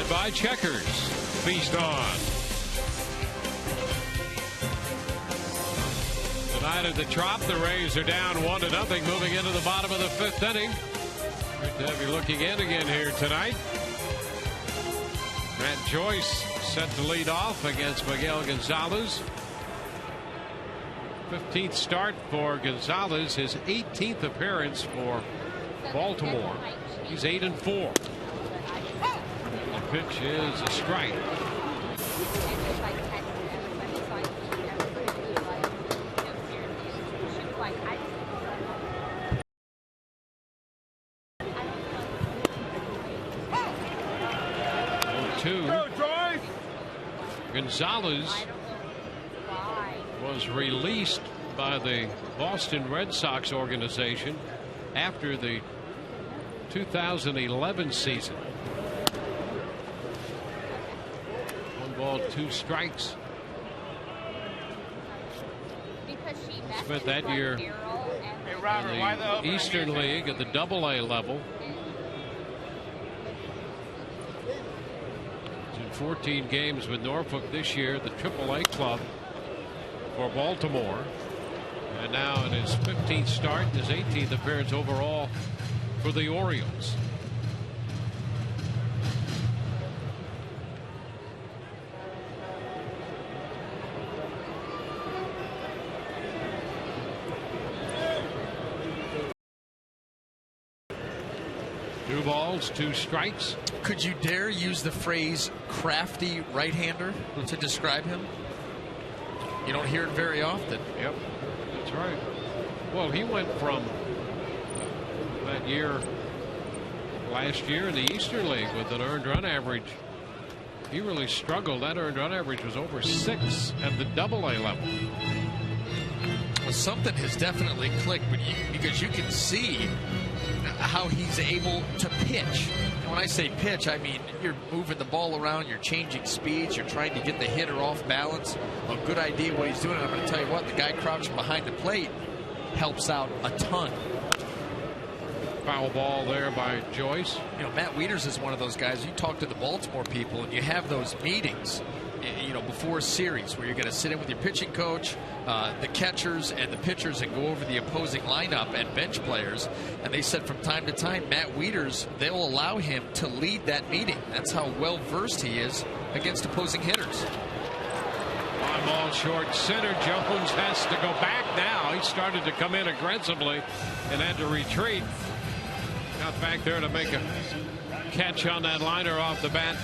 presented by Checkers. Feast on. Tonight at the Trop, the Rays are down 1-0 moving into the bottom of the 5th inning. Great to have you looking in again here tonight. Matt Joyce set to lead off against Miguel Gonzalez. 15th start for Gonzalez, his 18th appearance for Baltimore. He's 8-4. The pitch is a strike. Gonzalez was released by the Boston Red Sox organization after the 2011 season. 1 ball, 2 strikes. Spent that year in the Eastern League at the AA level. 14 games with Norfolk this year, the AAA club for Baltimore. And now in his 15th start, his 18th appearance overall for the Orioles. Two balls, 2 strikes. Could you dare use the phrase crafty right-hander to describe him? You don't hear it very often. Yep, that's right. Well, he went from that year last year in the Eastern League with an earned run average. He really struggled. That earned run average was over 6 at the AA level. Well, something has definitely clicked, because you can see how he's able to pitch. And when I say pitch, I mean you're moving the ball around, you're changing speeds, you're trying to get the hitter off balance. A good idea what he's doing. And I'm going to tell you what, the guy crouching behind the plate helps out a ton. Foul ball there by Joyce. You know, Matt Wieters is one of those guys. You talk to the Baltimore people and you have those meetings, you know, before a series where you're going to sit in with your pitching coach, the catchers and the pitchers, and go over the opposing lineup and bench players. And they said from time to time, Matt Wieters, they'll allow him to lead that meeting. That's how well versed he is against opposing hitters. One ball short center. Jones has to go back now. He started to come in aggressively and had to retreat. Got back there to make a catch on that liner off the bat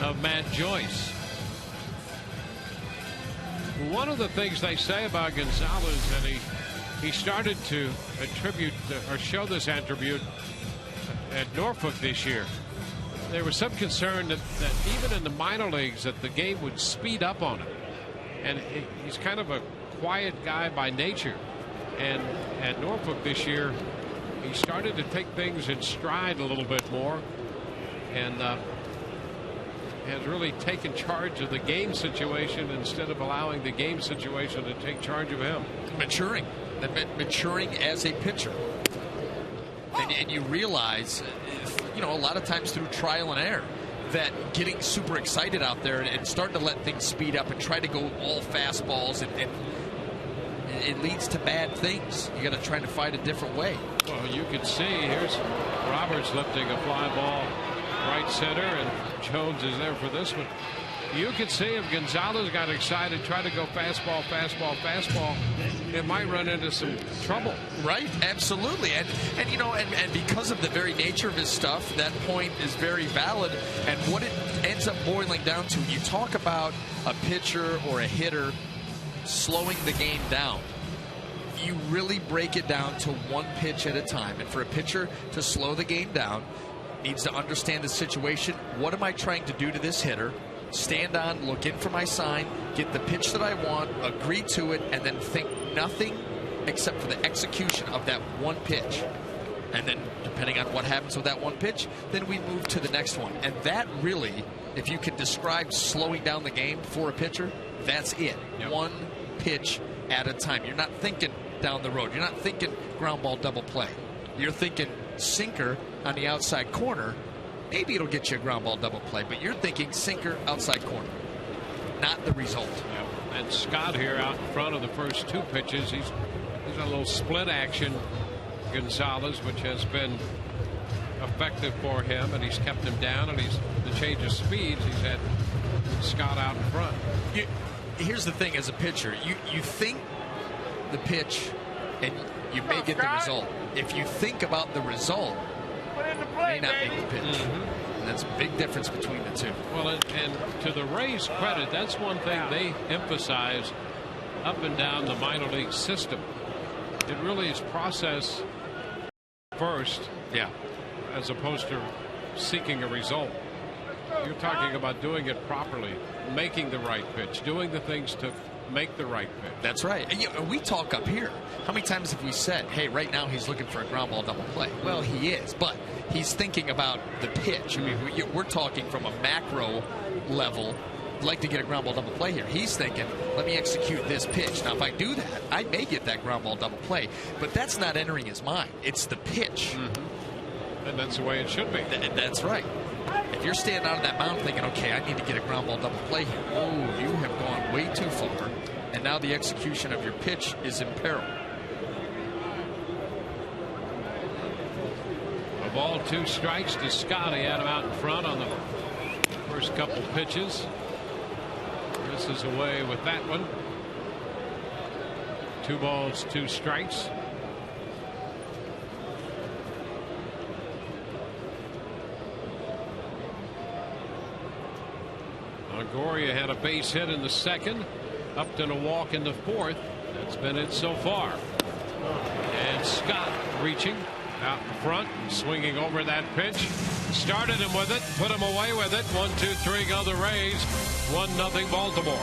of Matt Joyce. One of the things they say about Gonzalez, and he started to attribute or show this attribute at Norfolk this year. There was some concern that even in the minor leagues that the game would speed up on him. And he's kind of a quiet guy by nature. And at Norfolk this year, he started to take things in stride a little bit more, and has really taken charge of the game situation instead of allowing the game situation to take charge of him. Maturing as a pitcher. And you realize, you know, a lot of times through trial and error, that getting super excited out there and starting to let things speed up and try to go all fastballs, and it leads to bad things. You got to try to find a different way. Well, you can see here's Roberts lifting a fly ball right center, and Jones is there for this one. You can see if Gonzalez got excited, try to go fastball, it might run into some trouble. Right, absolutely. And you know, and because of the very nature of his stuff, that point is very valid. And what it ends up boiling down to, you talk about a pitcher or a hitter slowing the game down. You really break it down to one pitch at a time. And for a pitcher to slow the game down, needs to understand the situation. What am I trying to do to this hitter? Stand on, look in for my sign, get the pitch that I want, agree to it, and then think nothing except for the execution of that one pitch. And then, depending on what happens with that one pitch, then we move to the next one. And that really, if you could describe slowing down the game for a pitcher, that's it. Yep. One pitch at a time. You're not thinking down the road. You're not thinking ground ball double play. You're thinking sinker on the outside corner, maybe it'll get you a ground ball double play, but you're thinking sinker outside corner, not the result. Yep. And Scott here out in front of the first 2 pitches. He's a little split action Gonzalez, which has been effective for him, and he's kept him down, and the change of speeds, he's had Scott out in front. Here's the thing, as a pitcher, you think the pitch and you may get the result. If you think about the result, you may not make the pitch. And that's a big difference between the two. Well, and to the Rays' credit, that's one thing they emphasize up and down the minor league system. It really is process first, as opposed to seeking a result. You're talking about doing it properly, making the right pitch, doing the things to make the right pitch. That's right. And we talk up here. How many times have we said, hey, right now he's looking for a ground ball double play? Well, he is, but he's thinking about the pitch. I mean, we're talking from a macro level. I'd like to get a ground ball double play here. He's thinking, let me execute this pitch. Now, if I do that, I may get that ground ball double play, but that's not entering his mind. It's the pitch. And that's the way it should be. That's right. If you're standing out of that mound thinking, okay, I need to get a ground ball double play here. Oh, you have gone way too far. And now the execution of your pitch is in peril. A ball, 2 strikes to Scott. He had him out in front on the first couple pitches. This is away with that one. 2 balls, 2 strikes. Longoria had a base hit in the 2nd. Upton a walk in the 4th. That's been it so far. And Scott reaching out in front, swinging over that pitch. Started him with it, put him away with it. 1, 2, 3 go the Rays. 1-0 Baltimore.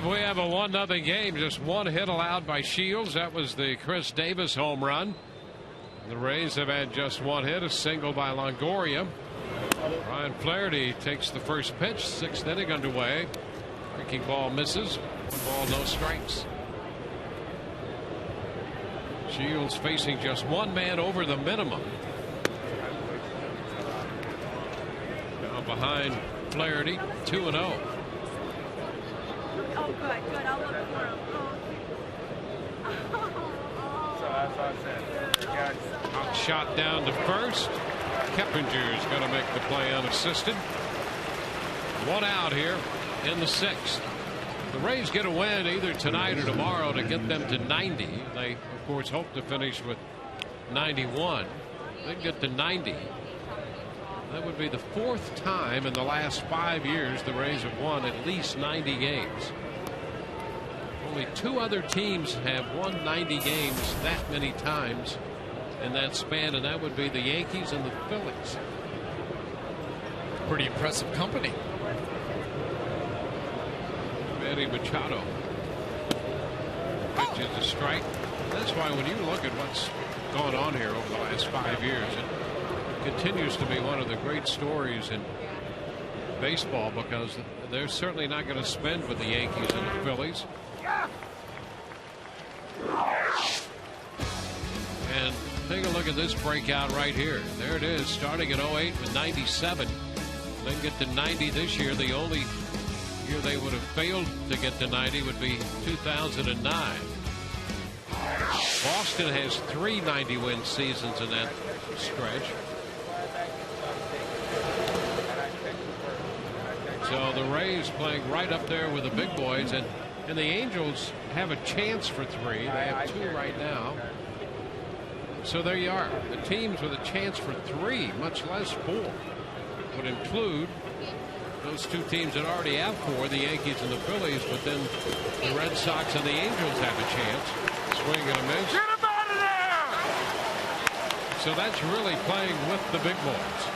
We have a 1-0 game. Just 1 hit allowed by Shields. That was the Chris Davis home run. The Rays have had just 1 hit, a single by Longoria. Ryan Flaherty takes the first pitch. 6th inning underway. Breaking ball misses. 1 ball, no strikes. Shields facing just 1 man over the minimum. Now behind Flaherty, 2-0. Oh, good. I'll look for him. So that's what I said. Hot shot down to first. Kepinger's going to make the play unassisted. 1 out here in the 6th. The Rays get a win either tonight or tomorrow to get them to 90. They, of course, hope to finish with 91. They get to 90. That would be the 4th time in the last 5 years the Rays have won at least 90 games. Only 2 other teams have won 90 games that many times in that span, and that would be the Yankees and the Phillies. Pretty impressive company. Manny Machado pitches a strike. That's why when you look at what's gone on here over the last 5 years, it continues to be one of the great stories in baseball, because they're certainly not going to spend with the Yankees and the Phillies. And take a look at this breakout right here. There it is, starting at 08 with 97. Then get to 90 this year. The only year they would have failed to get to 90 would be 2009. Boston has 3 90-win seasons in that stretch. So the Rays playing right up there with the big boys, and the Angels have a chance for 3. They have 2 right now. So there you are. The teams with a chance for 3, much less 4, would include those 2 teams that already have 4, the Yankees and the Phillies, but then the Red Sox and the Angels have a chance. Swing and a miss. Get him out of there! So that's really playing with the big boys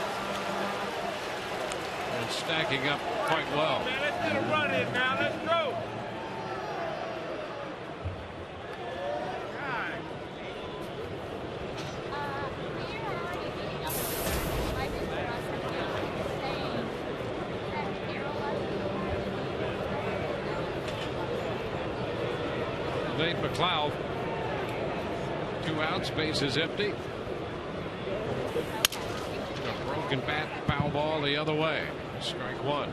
and stacking up quite well. Man, let's get a run in now. Let's go. Nate McLeod, 2 outs, base is empty. A broken bat, foul ball the other way. Strike 1.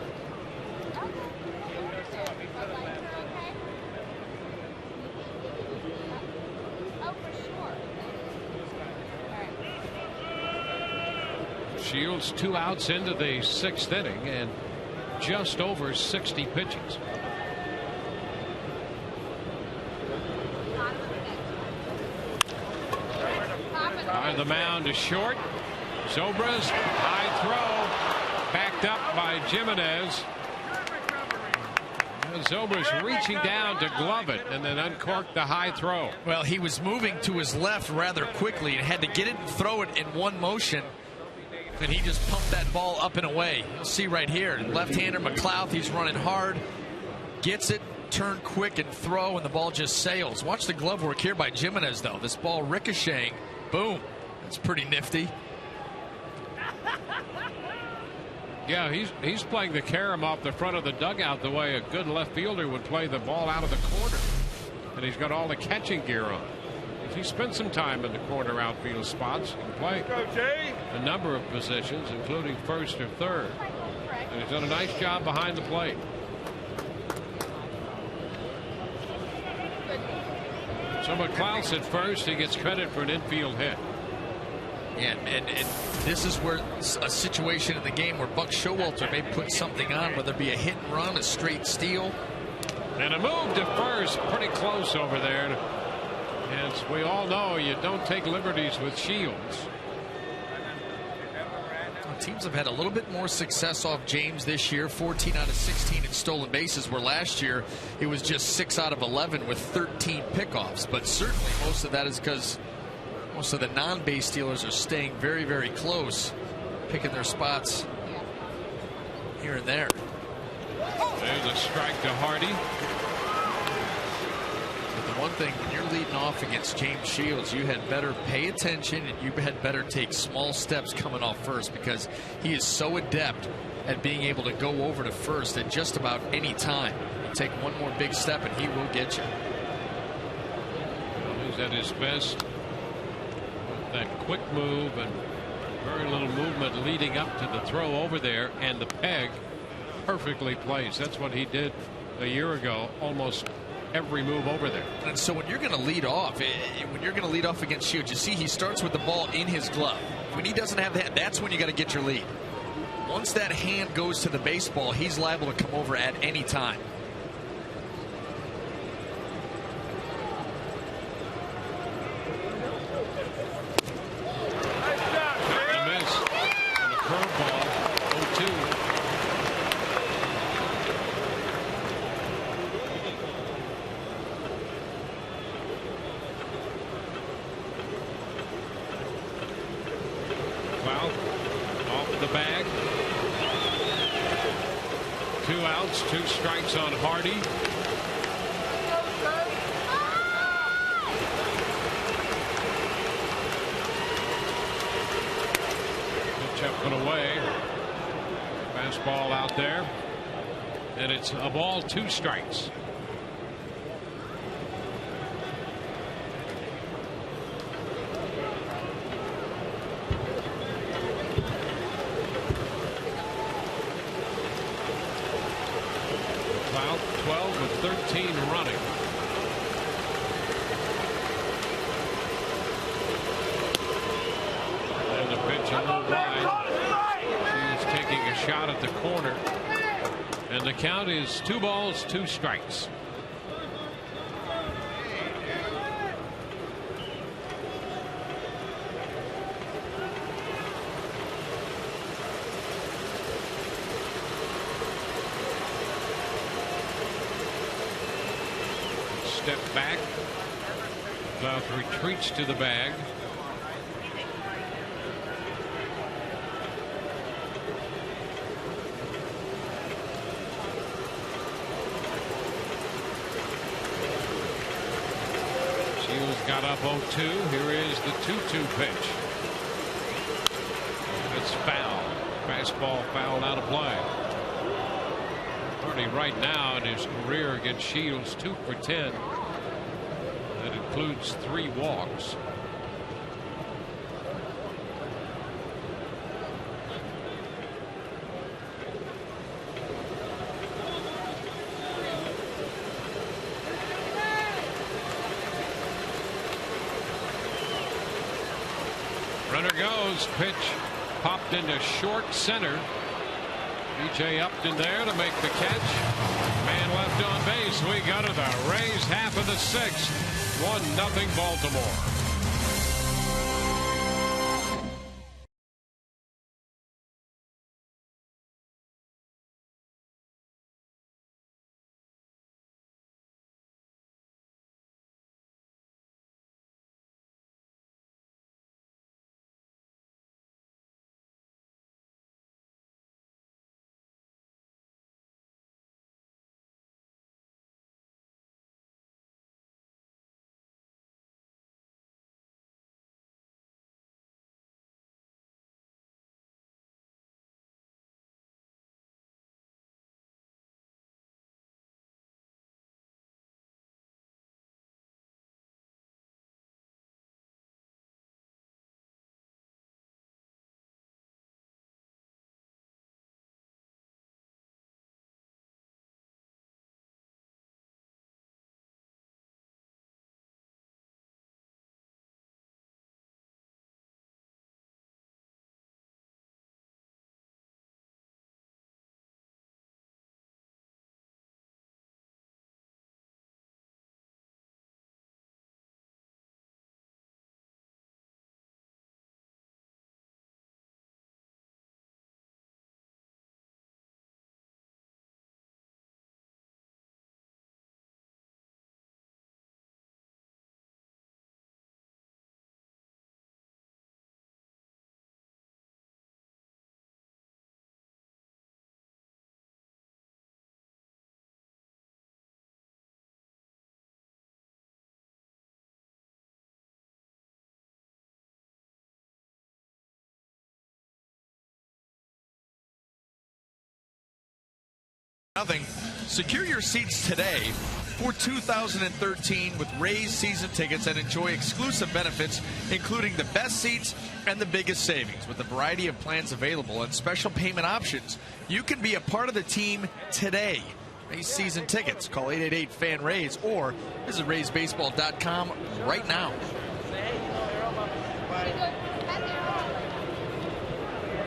Shields 2 outs into the 6th inning and just over 60 pitches. The mound is short. Zobra's high throw, backed up by Jimenez. Zobra's reaching down to glove it and then uncorked the high throw. Well, he was moving to his left rather quickly and had to get it and throw it in one motion. And he just pumped that ball up and away. You'll see right here, left-hander McLeod, he's running hard, gets it, turn quick and throw, and the ball just sails. Watch the glove work here by Jimenez, though. This ball ricocheting, boom. That's pretty nifty. Yeah, he's playing the carom off the front of the dugout the way a good left fielder would play the ball out of the corner. And he's got all the catching gear on. If he spends some time in the corner outfield spots, he can play a number of positions, including first or third. And he's done a nice job behind the plate. So McLeod at first, he gets credit for an infield hit. And this is where a situation in the game where Buck Showalter may put something on, whether it be a hit and run, a straight steal. And a move to first, pretty close over there. And as we all know, you don't take liberties with Shields. Teams have had a little bit more success off James this year, 14 out of 16 in stolen bases, where last year it was just 6 out of 11 with 13 pickoffs. But certainly most of that is because most of the non-base stealers are staying very, very close, picking their spots here and there. There's a strike to Hardy. But the one thing, when you're leading off against James Shields, you had better pay attention and you had better take small steps coming off first, because he is so adept at being able to go over to first at just about any time. You take one more big step and he will get you. Well, he's at his best. That quick move and very little movement leading up to the throw over there, and the peg perfectly placed. That's what he did a year ago, almost every move over there. And so when you're going to lead off, against Shields, you see he starts with the ball in his glove. When he doesn't have that, that's when you got to get your lead. Once that hand goes to the baseball, he's liable to come over at any time. A miss and a curveball. Foul off the bag. 2 outs, 2 strikes on Hardy. Pitch up and away. Fastball out there. And it's a ball, 2 strikes. Out 12 with 13 running. And the pitch a little wide. He's taking a shot at the corner. And the count is 2 balls, 2 strikes. Step back. South retreats to the bag. Shields got up 0-2. Here is the 2-2 pitch. It's foul. Fastball fouled out of play. Hardy right now in his career against Shields 2 for 10. That includes 3 walks. Runner goes. Pitch popped into short center. B.J. Upton there to make the catch. Man left on base. We go to the Rays half of the 6th. 1-0 Baltimore. Secure your seats today for 2013 with Rays season tickets and enjoy exclusive benefits, including the best seats and the biggest savings. With a variety of plans available and special payment options, you can be a part of the team today. Rays season tickets. Call 888-FAN-RAYS or visit RaysBaseball.com right now.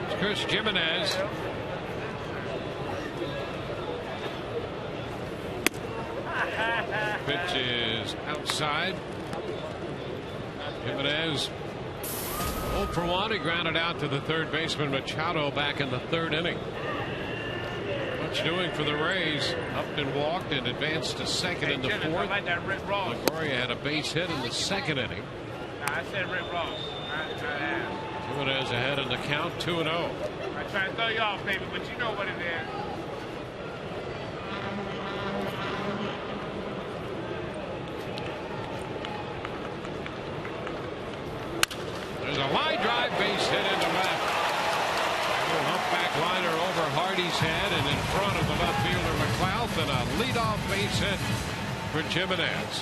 It's Chris Jimenez. Pitch is outside. Jimenez 0 for 1. He grounded out to the third baseman Machado back in the 3rd inning. Much doing for the Rays. Upton walked and advanced to second in the 4th. I like that Rick Ross. LaGloria had a base hit in the 2nd inning. I said Rick Ross. 2 Jimenez ahead in the count, 2-0. I try to throw you off, baby, but you know what it is. There's a line drive, base hit into left. A humpback liner over Hardy's head and in front of the left fielder McLeod, and a leadoff base hit for Jimenez.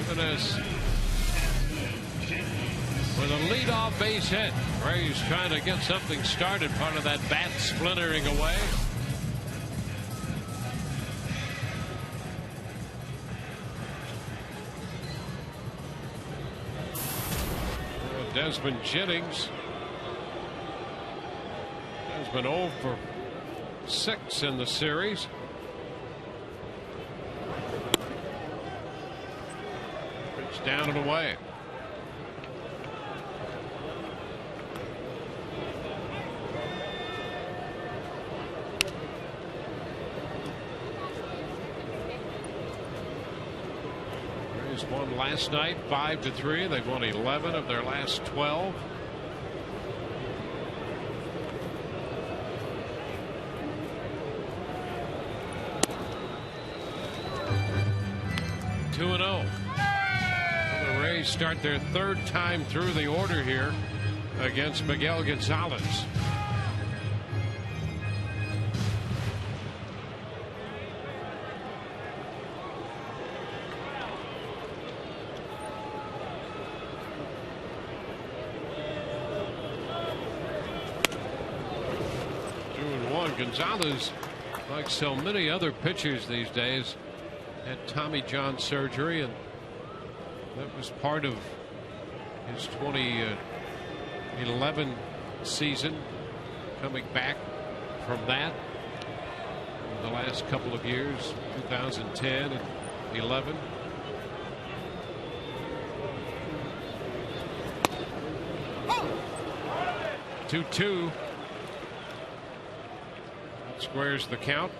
Jimenez with a leadoff base hit. Rays trying to get something started, part of that bat splintering away. Desmond Jennings has been 0 for 6 in the series. Pitch down and away. Rays won last night 5-3. They've won 11 of their last 12. The Rays start their third time through the order here against Miguel Gonzalez. Gonzalez, like so many other pitchers these days, had Tommy John surgery, and that was part of his 2011 season, coming back from that in the last couple of years, 2010 and 11. Oh. 2-2. Squares the count.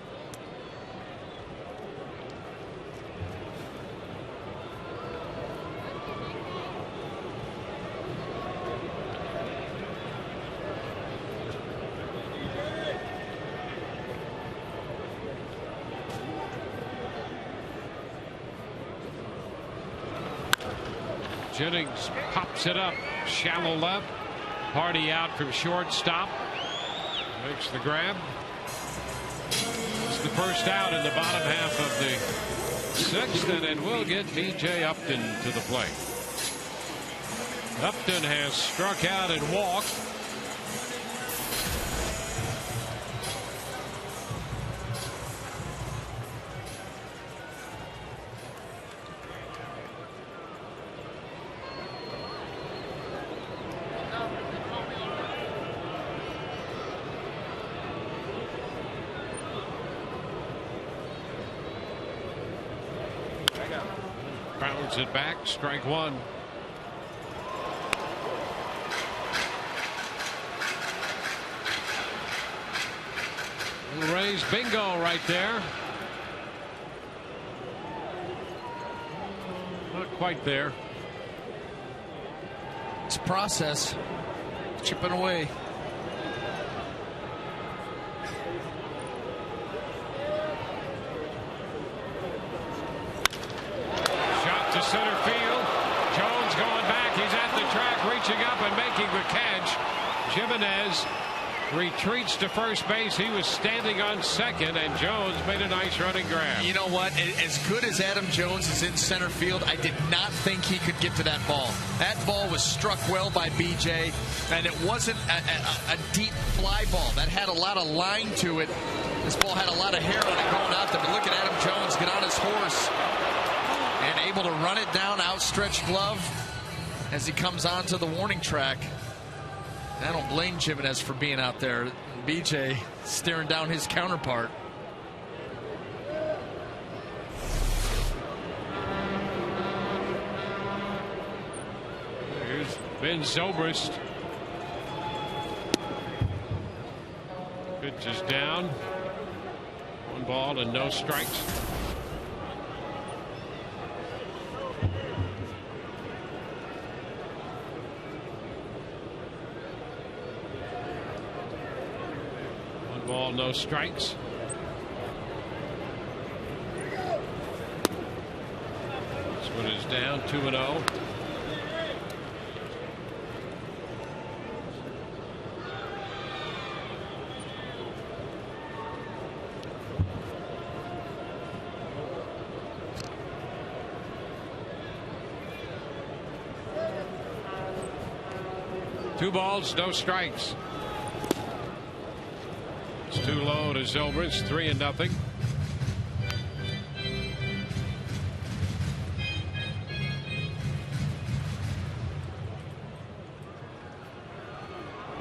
Jennings pops it up, shallow left. Hardy out from shortstop. Makes the grab. It's the first out in the bottom half of the sixth, and it will get B.J. Upton to the plate. Upton has struck out and walked. Bounds it back, strike one. And Rays bingo right there. Not quite there. It's a process. Chipping away. Center field. Jones going back. He's at the track, reaching up and making the catch. Jimenez retreats to first base. He was standing on second, and Jones made a nice running grab. You know what? As good as Adam Jones is in center field, I did not think he could get to that ball. That ball was struck well by BJ, and it wasn't a deep fly ball. That had a lot of line to it. This ball had a lot of hair on it going out there. But look at Adam Jones get on his horse and able to run it down, outstretched glove as he comes onto the warning track. I don't blame Jimenez for being out there. BJ staring down his counterpart. Here's Ben Zobrist. Pitch is down. 1 ball and no strikes. ball, no strikes. This one is down 2-0. Two balls, no strikes. It's too low to Zobrist, 3-0.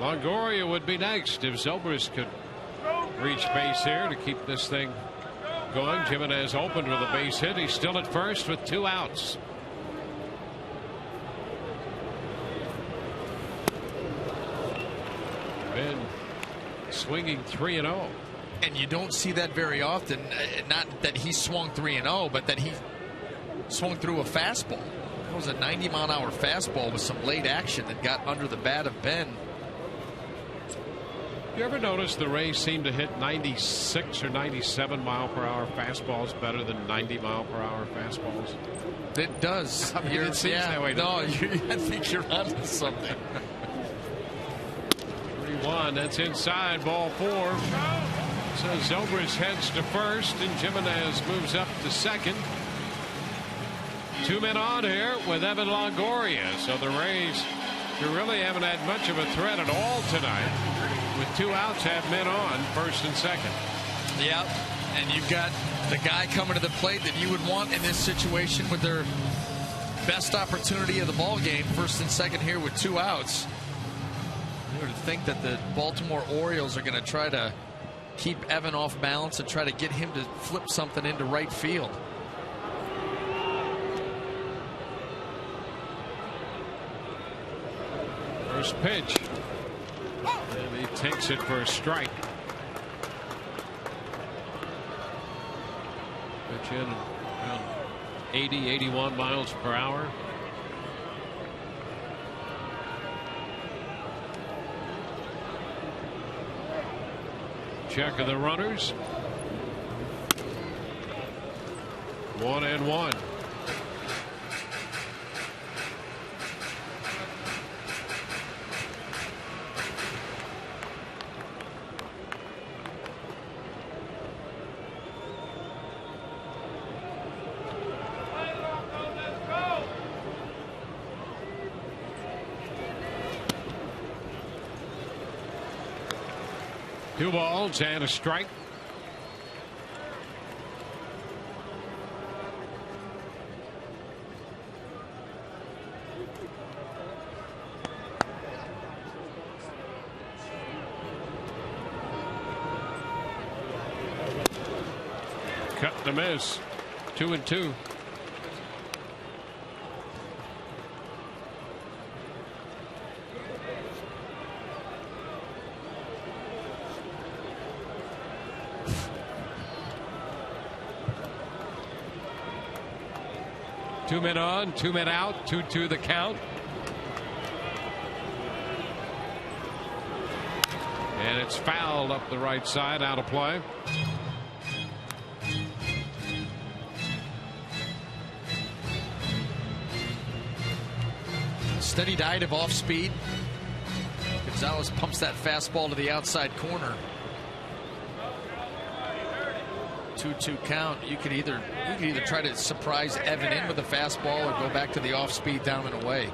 Longoria would be next if Zobrist could reach base here to keep this thing going. Jimenez opened with a base hit. He's still at first with 2 outs. Been swinging 3-0. And you don't see that very often. Not that he swung 3-0, but that he swung through a fastball. It was a 90-mile-an-hour fastball with some late action that got under the bat of Ben. You ever notice the Rays seem to hit 96 or 97-mile-per-hour fastballs better than 90-mile-per-hour fastballs? It does. I mean, it seems that way. No, I think you're onto something. 3-1. That's inside, ball 4. So Zobrist heads to first, and Jimenez moves up to second. 2 men on here with Evan Longoria. So the Rays, who really haven't had much of a threat at all tonight, with 2 outs, have men on first and second. Yep. And you've got the guy coming to the plate that you would want in this situation with their best opportunity of the ball game, first and second here with 2 outs. You would think that the Baltimore Orioles are going to try to keep Evan off balance and try to get him to flip something into right field. First pitch. And he takes it for a strike. Pitch in around 80, 81 miles per hour. Check of the runners. 1-1. Two balls and a strike. Cut and miss. 2-2. Two men on, 2 men out, 2-2 the count. And it's fouled up the right side, out of play. Steady dive of off speed. Gonzalez pumps that fastball to the outside corner. 2-2 count. You could either try to surprise Evan in with a fastball or go back to the off speed down and away.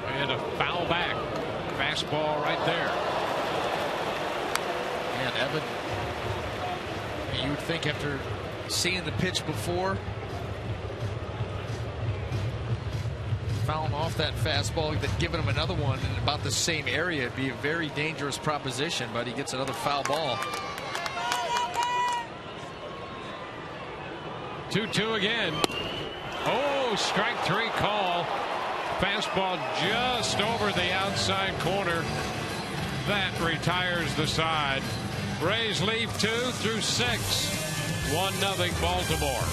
And a foul back. Fastball right there. And Evan, you would think after seeing the pitch before, fouling off that fastball, that giving him another one in about the same area, it'd be a very dangerous proposition, but he gets another foul ball. 2-2 again. Oh, strike 3 call. Fastball just over the outside corner. That retires the side. Rays leave 2 through 6. 1-0 Baltimore.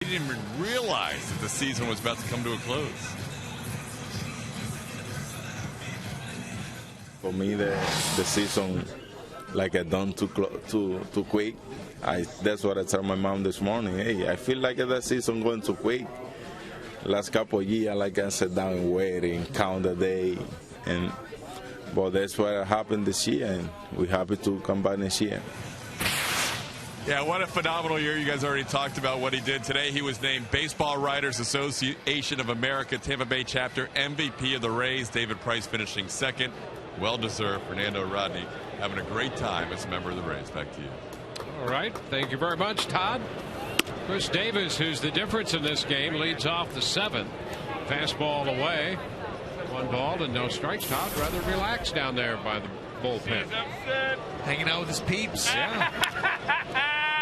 didn't even realize that the season was about to come to a close. For me, the season, like I done too quick. That's what I told my mom this morning. Hey, I feel like the season going too quick. Last couple of years, like I sat down and wait and count the day, but that's what happened this year, and we're happy to come back next year. Yeah, what a phenomenal year. You guys already talked about what he did today. He was named Baseball Writers Association of America Tampa Bay Chapter MVP of the Rays. David Price finishing second. Well-deserved. Fernando Rodney having a great time as a member of the Rays. Back to you. All right. Thank you very much, Todd. Chris Davis, who's the difference in this game, leads off the seventh. Fastball away. 1 ball and no strikes. Todd rather relaxed down there by the bullpen. Hanging out with his peeps. Yeah.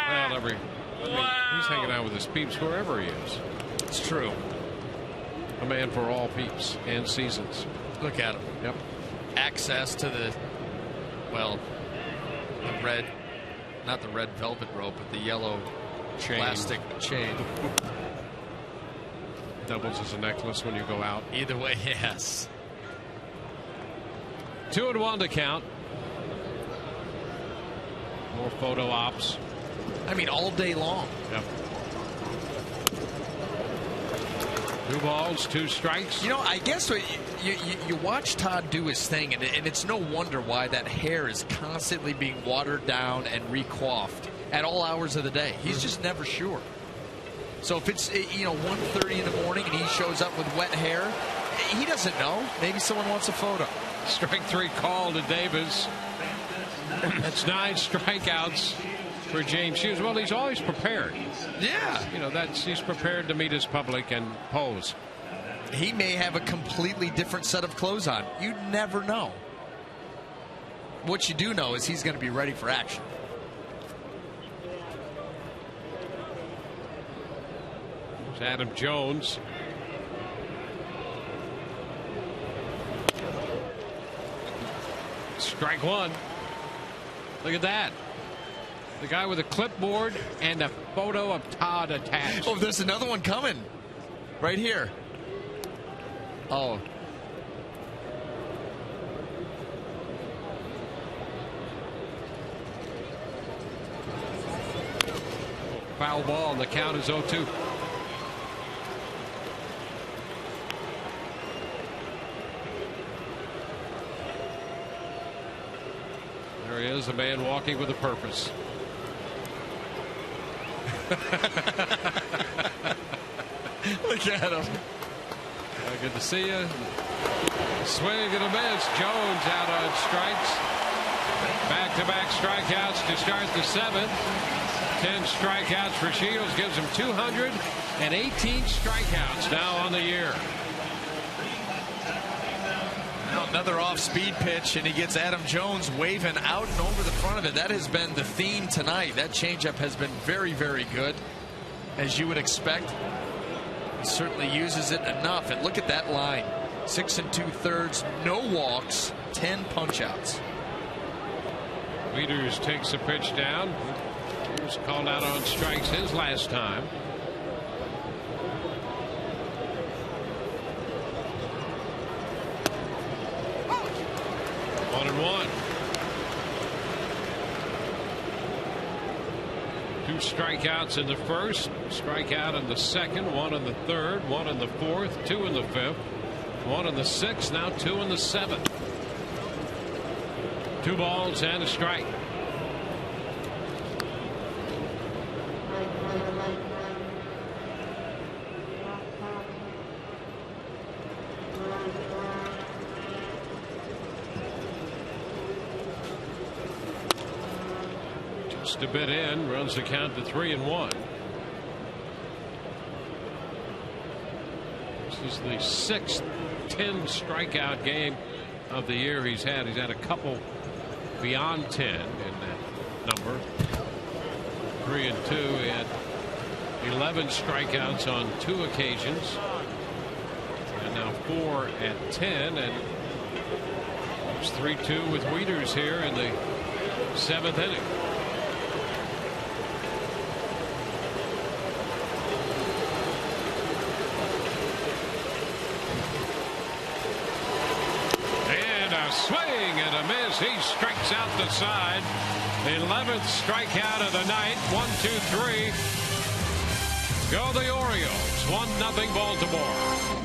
Well, he's hanging out with his peeps wherever he is. It's true. A man for all peeps and seasons. Look at him. Yep. Access to the red, not the red velvet rope, but the yellow plastic chain. Doubles as a necklace when you go out. Either way, yes. 2-1 to count. More photo ops. I mean, all day long. Yep. 2 balls, 2 strikes. You know, I guess what you watch Todd do his thing, and it's no wonder why that hair is constantly being watered down and recoiffed at all hours of the day. He's just never sure. So if it's 1:30 in the morning and he shows up with wet hair, he doesn't know. Maybe someone wants a photo. Strike 3 call to Davis. That's 9 strikeouts for James Hughes. Well, he's always prepared. Yeah. He's prepared to meet his public and pose. He may have a completely different set of clothes on. You never know. What you do know is he's going to be ready for action. There's Adam Jones. Strike 1. Look at that. The guy with a clipboard and a photo of Todd attached. Oh, there's another one coming. Right here. Oh. Foul ball, and the count is 0-2. There he is, a man walking with a purpose. Look at him. Good to see you. Swing and a miss. Jones out on strikes. Back-to-back strikeouts to start the 7th. 10 strikeouts for Shields gives him 218 strikeouts now on the year. Another off-speed pitch, and he gets Adam Jones waving out and over the front of it. That has been the theme tonight. That changeup has been very, very good, as you would expect. He certainly uses it enough. And look at that line. 6 2/3, no walks, 10 punch-outs. Wieters takes a pitch down. He was called out on strikes his last time. One and one. 2 strikeouts in the first, strikeout in the second, 1 in the third, 1 in the fourth, 2 in the fifth, 1 in the sixth, now 2 in the seventh. 2 balls and a strike. Just a bit in, runs the count to 3-1. This is the 6th 10 strikeout game of the year he's had. He's had a couple beyond 10 in that number. 3 and 2. He had 11 strikeouts on 2 occasions, and now 4 at 10. And it's 3-2 with Wieters here in the 7th inning. a swing and a miss. He strikes out the side. 11th strikeout of the night. 1-2-3. Go the Orioles. 1-0 Baltimore.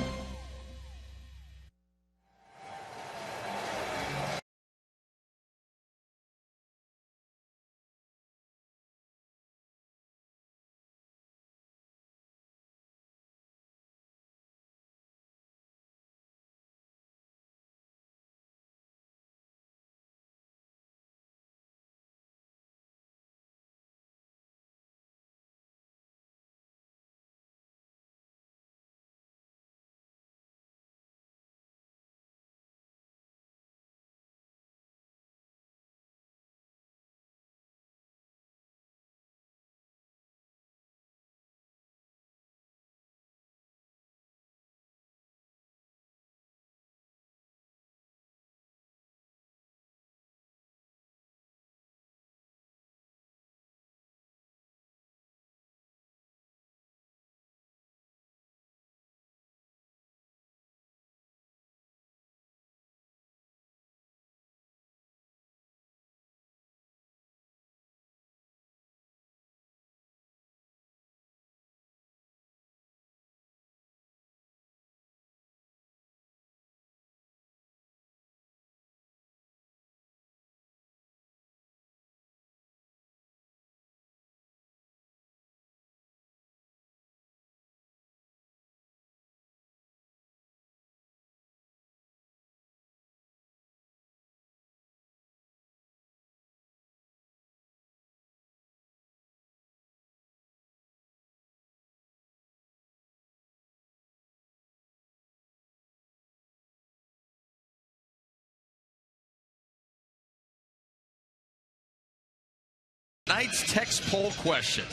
Tonight's text poll question.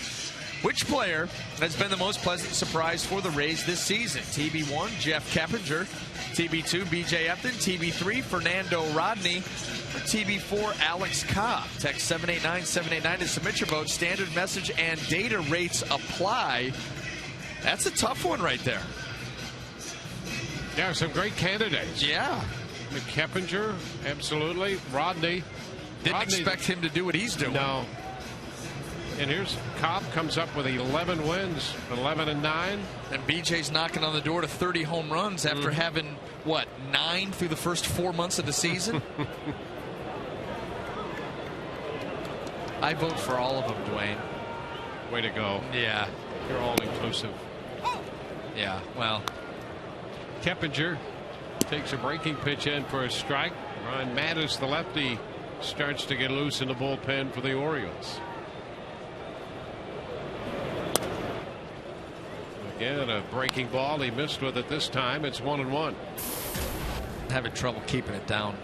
Which player has been the most pleasant surprise for the Rays this season? TB1, Jeff Keppinger. TB2, B.J. Upton. TB3, Fernando Rodney. Or TB4, Alex Cobb. Text 789-789 to submit your vote. Standard message and data rates apply. That's a tough one right there. Yeah, some great candidates. Yeah. Keppinger, absolutely. Rodney. Didn't expect him to do what he's doing. No. And here's Cobb comes up with 11 wins, 11-9. And BJ's knocking on the door to 30 home runs after having, what, 9 through the first 4 months of the season? I vote for all of them, Dwayne. Way to go. Yeah. You're all inclusive. Yeah, well. Keppinger takes a breaking pitch in for a strike. Ryan Mattis, the lefty, starts to get loose in the bullpen for the Orioles. Again, a breaking ball. He missed with it this time. It's 1-1. Having trouble keeping it down,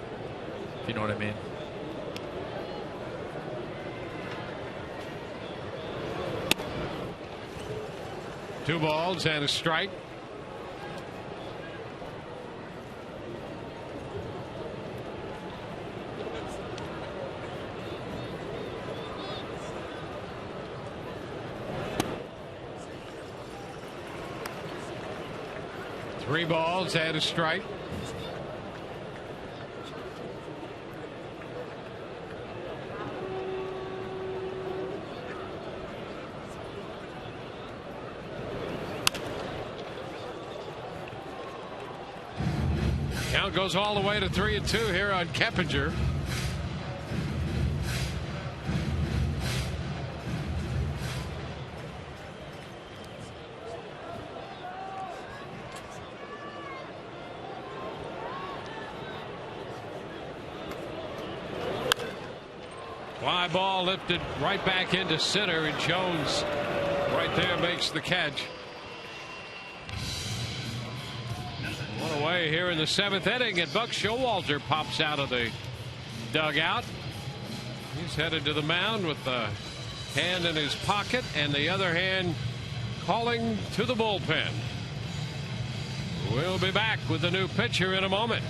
if you know what I mean. Two balls and a strike. Three balls and a strike. Count goes all the way to 3-2 here on Keppinger. Fly ball lifted right back into center, and Jones right there makes the catch. One away here in the 7th inning, and Buck Showalter pops out of the dugout. He's headed to the mound with the hand in his pocket and the other hand calling to the bullpen. We'll be back with the new pitcher in a moment.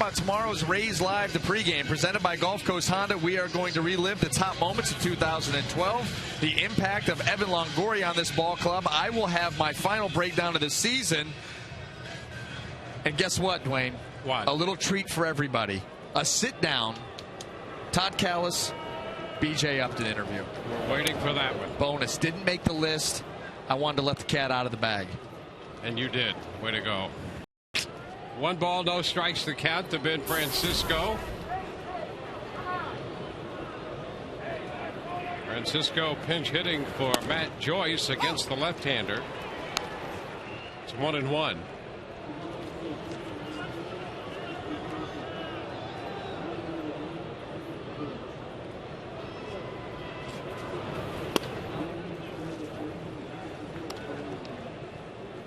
about tomorrow's Rays Live, the pregame, presented by Gulf Coast Honda. We are going to relive the top moments of 2012, the impact of Evan Longoria on this ball club. I will have my final breakdown of the season. And guess what, Dwayne? What? A little treat for everybody. A sit-down Todd Callis, B.J. Upton interview. We're waiting for that one. Bonus. Didn't make the list. I wanted to let the cat out of the bag. And you did. Way to go. 1 ball, no strikes to count to Ben Francisco. Francisco pinch hitting for Matt Joyce against the left-hander. It's 1-1.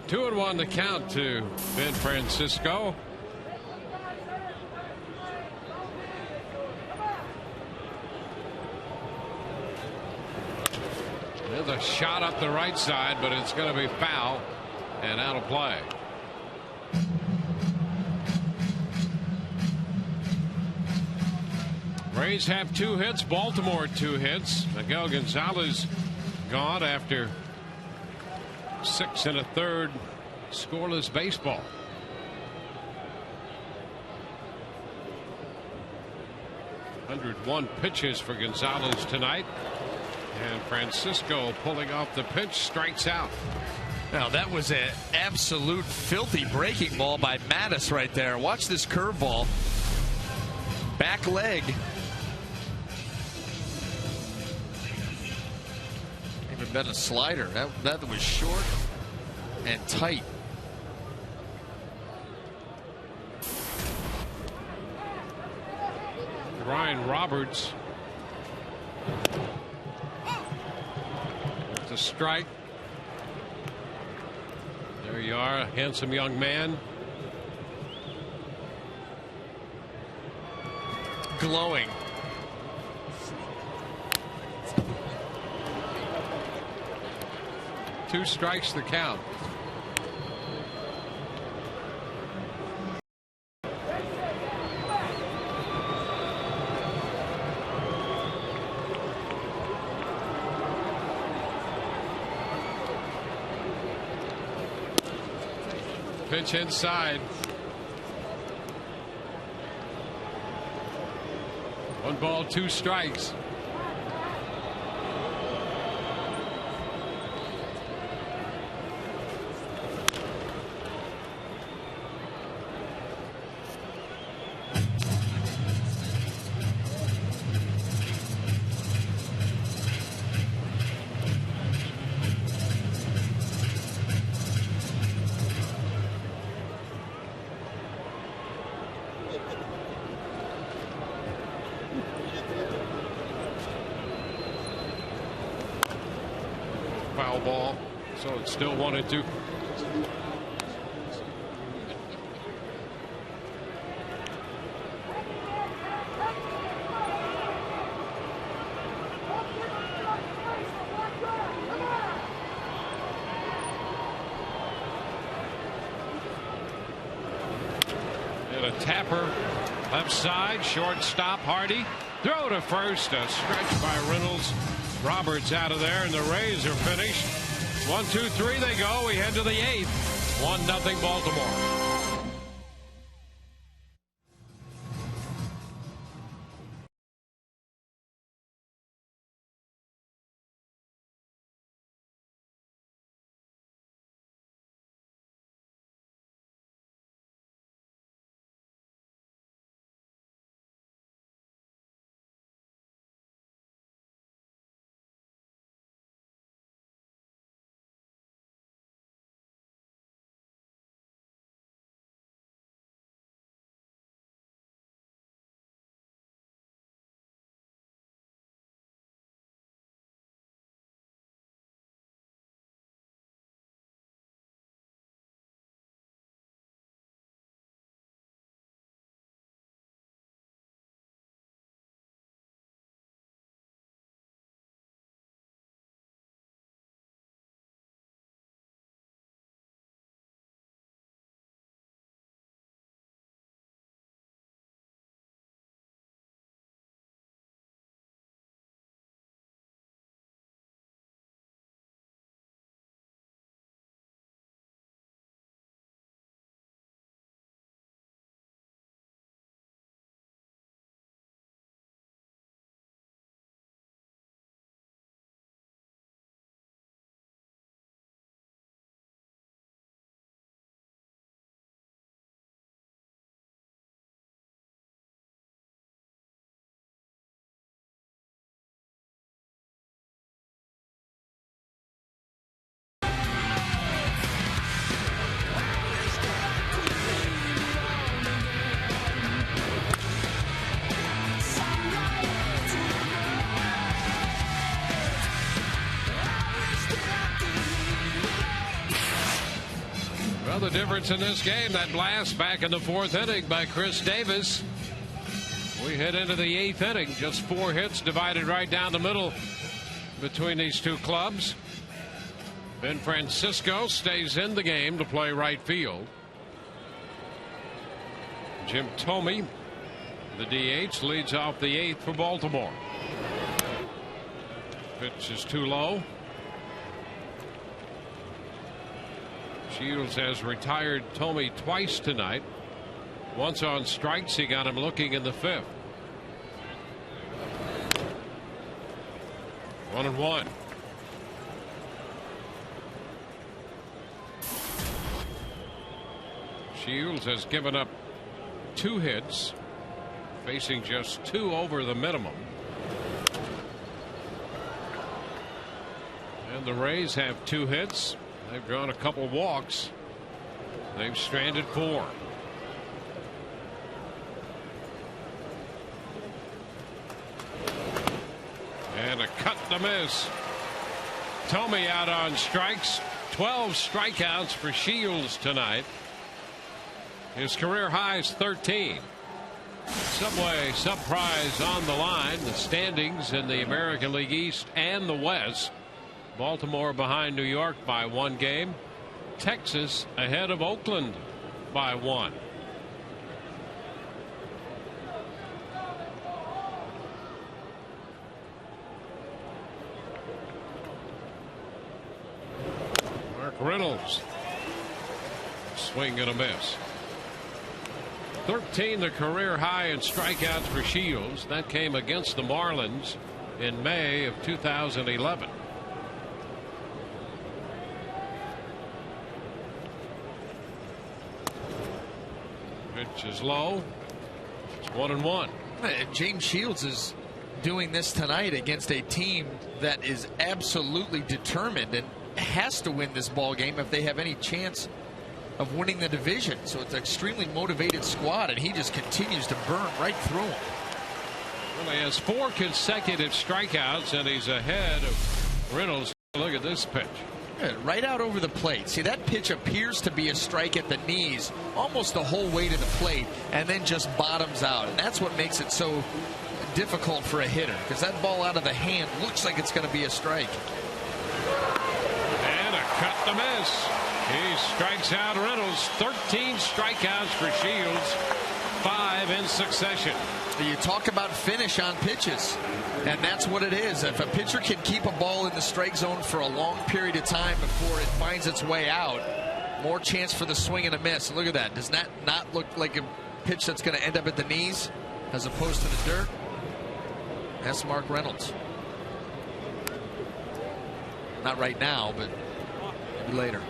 Two and 1 to count to Ben Francisco. There's a shot up the right side, but it's going to be foul and out of play. Rays have 2 hits. Baltimore 2 hits. Miguel Gonzalez gone after 6 1/3 scoreless baseball. (101) pitches for Gonzalez tonight, and Francisco pulling off the pinch strikes out. Now that was an absolute filthy breaking ball by Mattis right there. Watch this curveball, back leg. Even been a slider. That was short and tight. Ryan Roberts. It's a strike. There you are, a handsome young man. Glowing. Two strikes to count. Pitch inside. 1 ball, 2 strikes. Foul ball, so it's still 1-2. And a tapper left side, shortstop Hardy. Throw to first, a stretch by Reynolds. Roberts out of there, and the Rays are finished. 1-2-3 they go. We head to the 8th. 1-0 Baltimore. Well, the difference in this game, that blast back in the 4th inning by Chris Davis. We head into the 8th inning. Just 4 hits divided right down the middle between these two clubs. Ben Francisco stays in the game to play right field. Jim Thome, the DH, leads off the 8th for Baltimore. Pitch is too low. Shields has retired Thome twice tonight. Once on strikes, he got him looking in the 5th. 1-1. Shields has given up 2 hits, facing just 2 over the minimum. And the Rays have 2 hits. They've drawn a couple walks. They've stranded 4. And a cut to miss. Thome out on strikes. 12 strikeouts for Shields tonight. His career high is 13. Subway surprise on the line. The standings in the American League East and the West. Baltimore behind New York by 1 game. Texas ahead of Oakland by 1. Mark Reynolds. Swing and a miss. 13 the career high in strikeouts for Shields. That came against the Marlins in May of 2011. Pitch is low. It's 1-1. James Shields is doing this tonight against a team that is absolutely determined and has to win this ball game if they have any chance of winning the division. So it's an extremely motivated squad, and he just continues to burn right through them. Well, he has 4 consecutive strikeouts, and he's ahead of Reynolds. Look at this pitch. Right out over the plate. See, that pitch appears to be a strike at the knees almost the whole way to the plate, and then just bottoms out. And that's what makes it so difficult for a hitter, because that ball out of the hand looks like it's going to be a strike. And a cut to miss. He strikes out Reynolds. 13 strikeouts for Shields, 5 in succession. You talk about finish on pitches, and that's what it is. If a pitcher can keep a ball in the strike zone for a long period of time before it finds its way out, more chance for the swing and a miss. Look at that. Does that not look like a pitch that's going to end up at the knees as opposed to the dirt? That's Mark Reynolds. Not right now, but maybe later.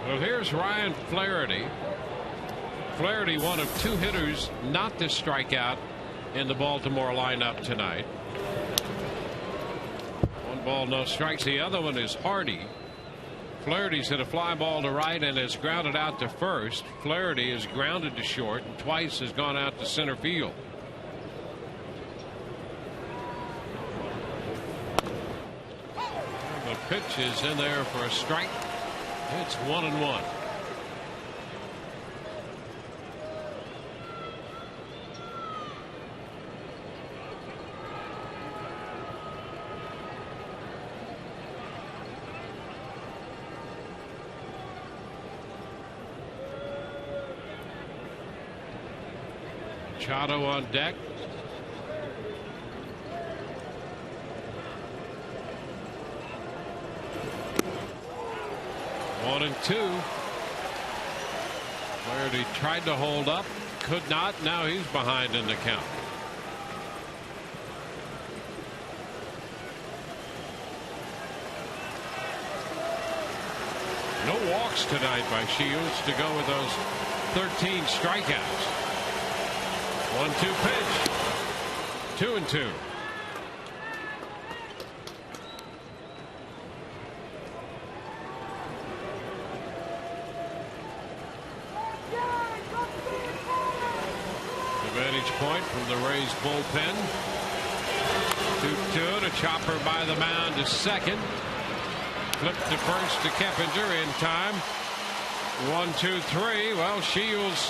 Well, here's Ryan Flaherty. Flaherty, one of 2 hitters not to strike out in the Baltimore lineup tonight. 1 ball, no strikes. The other one is Hardy. Flaherty's hit a fly ball to right and has grounded out to first. Flaherty is grounded to short and twice has gone out to center field. The pitch is in there for a strike. It's 1-1. Machado on deck. One and 2. Flaherty tried to hold up, could not. Now he's behind in the count. No walks tonight by Shields to go with those 13 strikeouts. 1-2 pitch. 2-2. Vantage point from the Rays bullpen. 2-2. A chopper by the mound to second. Flip to first to Keppinger in time. 1, 2, 3. Well, Shields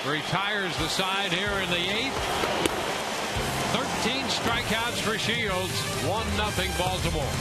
retires the side here in the 8th. 13 strikeouts for Shields. 1-0 Baltimore.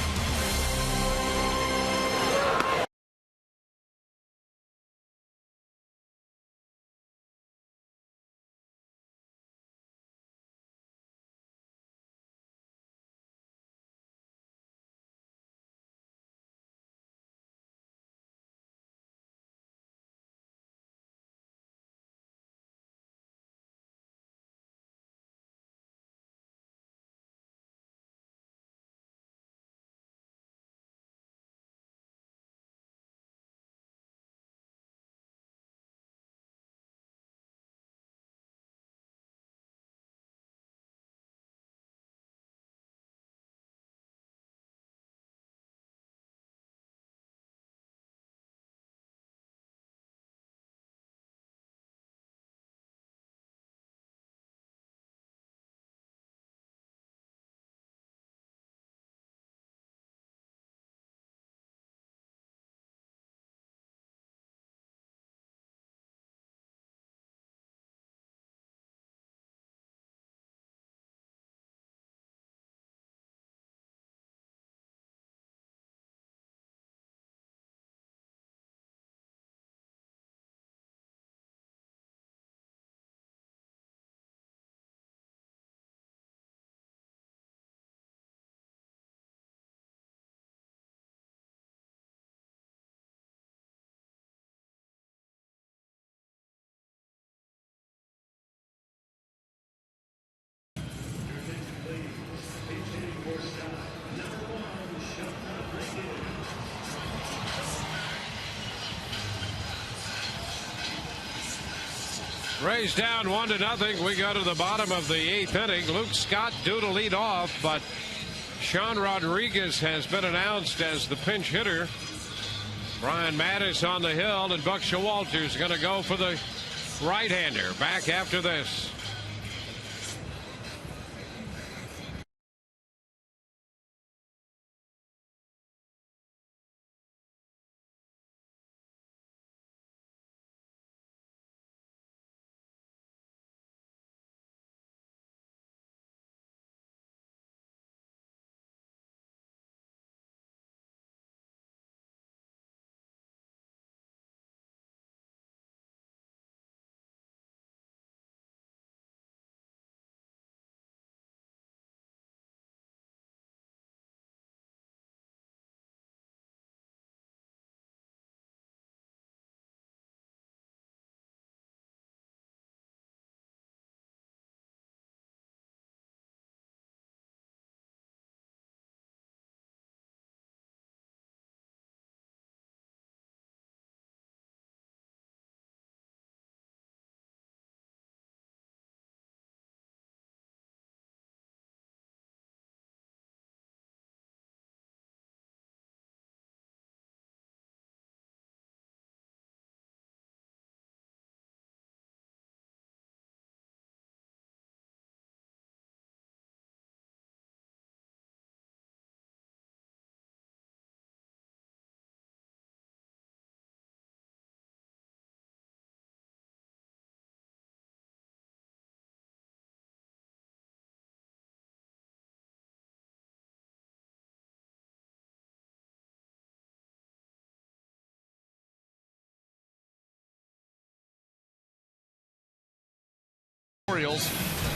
Rays down 1-0. We go to the bottom of the 8th inning. Luke Scott due to lead off, but Sean Rodriguez has been announced as the pinch hitter. Brian Mattis on the hill, and Buck Showalter's going to go for the right-hander. Back after this. Orioles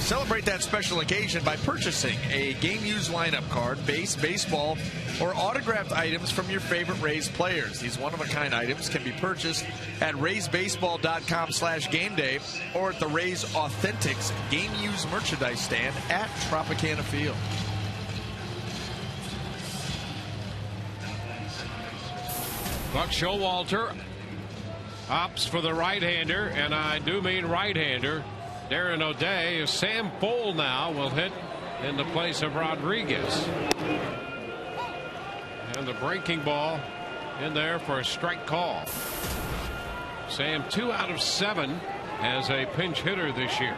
celebrate that special occasion by purchasing a game-used lineup card, base, baseball, or autographed items from your favorite Rays players. These one-of-a-kind items can be purchased at RaysBaseball.com/gameday or at the Rays Authentics game-used merchandise stand at Tropicana Field. Buck Showalter opts for the right-hander, and I do mean right-hander. Darren O'Day. Sam Fole now will hit in the place of Rodriguez. And the breaking ball in there for a strike call. Sam 2 out of 7 as a pinch hitter this year.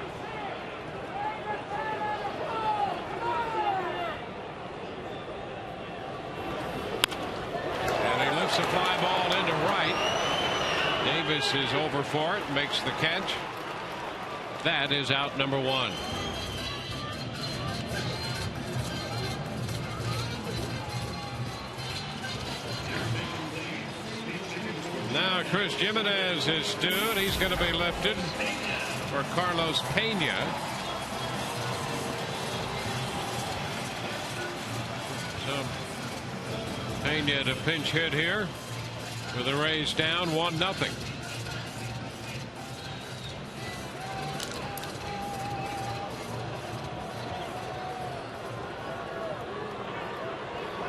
And Hits a fly ball into right. Davis is over for it, makes the catch. That is out number 1. Now Chris Jimenez is due, and he's going to be lifted for Carlos Pena. So Pena to pinch hit here with the Rays down 1-0.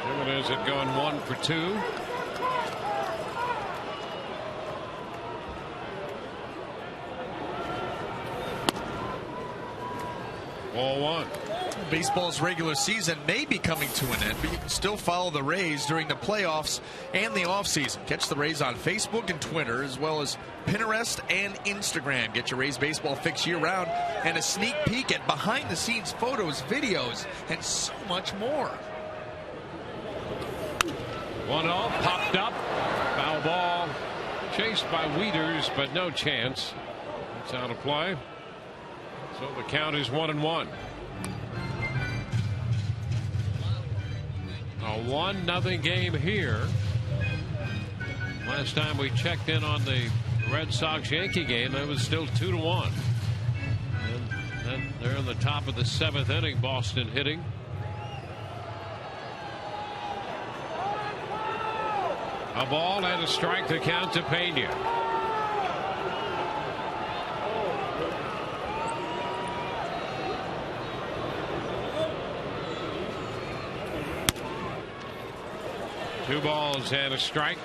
Jimenez had gone 1 for 2. Ball 1. Baseball's regular season may be coming to an end, but you can still follow the Rays during the playoffs and the offseason. Catch the Rays on Facebook and Twitter, as well as Pinterest and Instagram. Get your Rays baseball fix year-round and a sneak peek at behind-the-scenes photos, videos, and so much more. 1-0, popped up, foul ball, chased by Wieters, but no chance. It's out of play. So the count is 1-1. A 1-0 game here. Last time we checked in on the Red Sox-Yankee game, it was still 2-1. And then they're in the top of the 7th inning, Boston hitting. A ball and a strike to count to Pena. Two balls and a strike.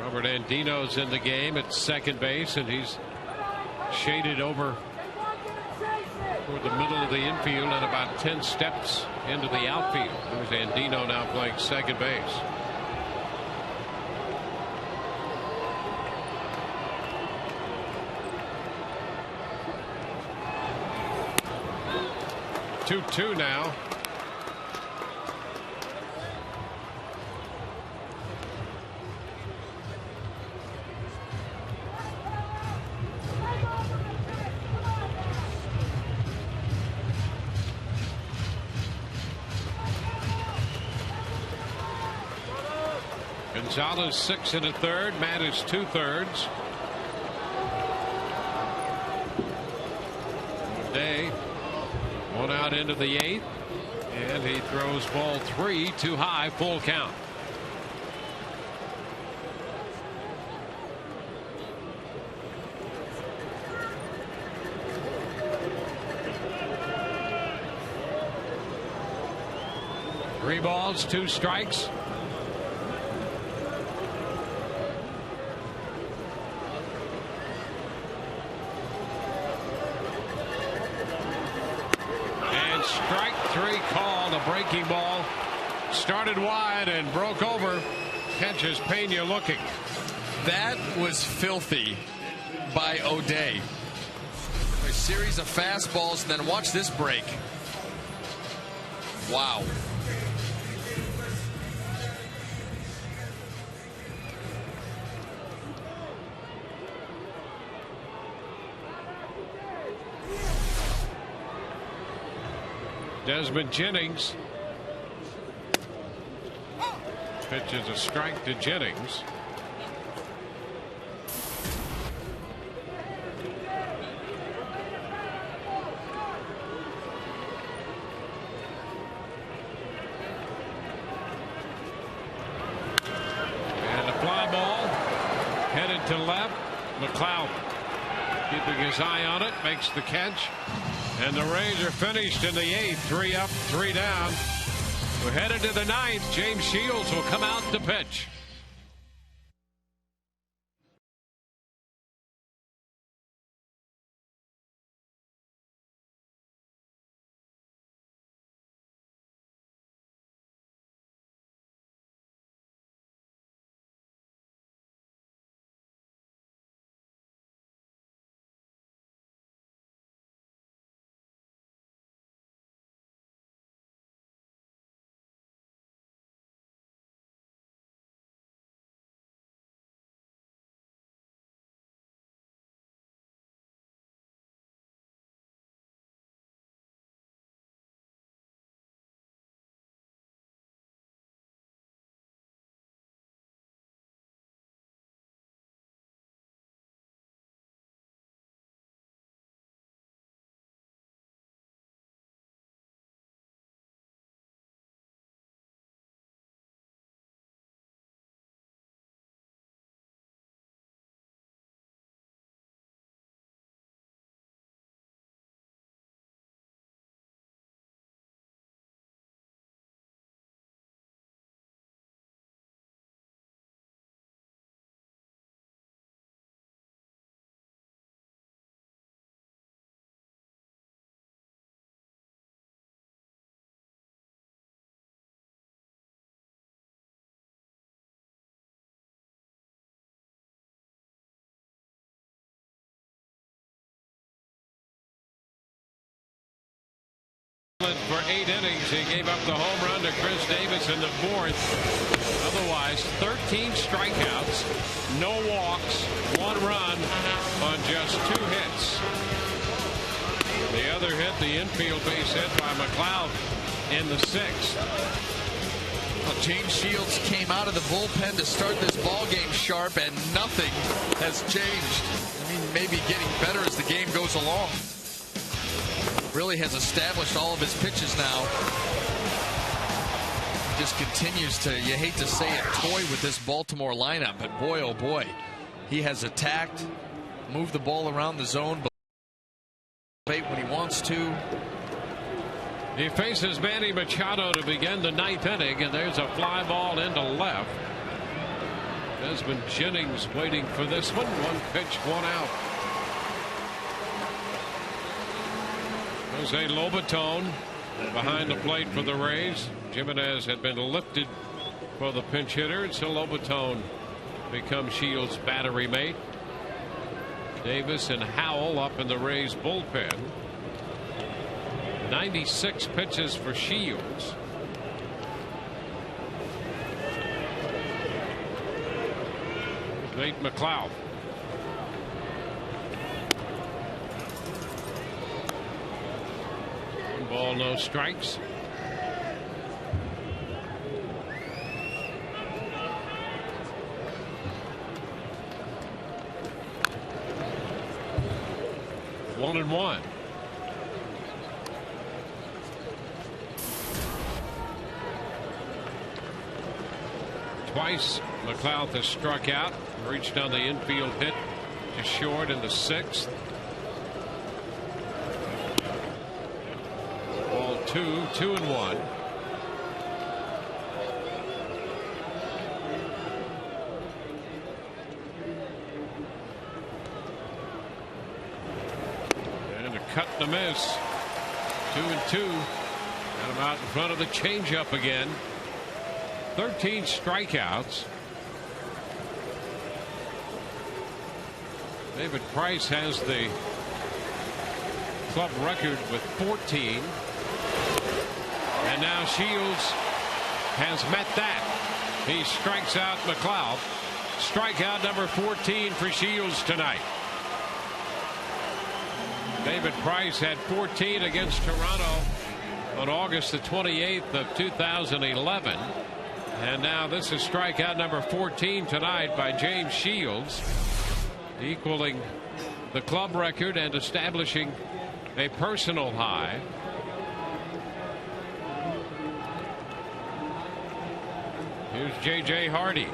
Robert Andino's in the game at second base, and he's shaded over toward the middle of the infield and about 10 steps into the outfield. There's Andino now playing second base. Two now. Gonzalez 6 1/3. Matt is 2/3. Day one out into the 8th, and he throws ball 3 too high, full count. Three balls, 2 strikes. Breaking ball started wide and broke over. Catches Pena looking. That was filthy by O'Day. A series of fastballs, and then watch this break. Wow. Desmond Jennings pitches a strike to Jennings. And a fly ball headed to left. McLeod keeping his eye on it, makes the catch. And the Rays are finished in the 8th. 3 up, 3 down. We're headed to the 9th. James Shields will come out to pitch. For 8 innings, he gave up the home run to Chris Davis in the 4th. Otherwise, 13 strikeouts, no walks, 1 run on just 2 hits. The other hit, the infield base hit by McLeod in the 6th. Well, James Shields came out of the bullpen to start this ball game sharp, and nothing has changed. I mean, maybe getting better as the game goes along. Really has established all of his pitches now. Just continues to, you hate to say it, toy with this Baltimore lineup, but boy, oh boy, he has attacked, moved the ball around the zone, but when he wants to. He faces Manny Machado to begin the 9th inning, and there's a fly ball into left. Desmond Jennings waiting for this one. 1 pitch, 1 out. Jose Lobaton behind the plate for the Rays. Jimenez had been lifted for the pinch hitter, so Lobaton becomes Shields' battery mate. Davis and Howell up in the Rays bullpen. 96 pitches for Shields. Nate McLeod. One ball, no strikes. One and one. Twice McLeod has struck out, reached on the infield hit to short in the 6th. Ball 2, 2-1. And a cut and a miss. 2-2. Got him out in front of the changeup again. 13 strikeouts. David Price has the club record with 14. And now Shields has met that. He strikes out McLeod. Strikeout number 14 for Shields tonight. David Price had 14 against Toronto on August the 28th of 2011. And now this is strikeout number 14 tonight by James Shields, equaling the club record and establishing a personal high. Here's J.J. Hardy.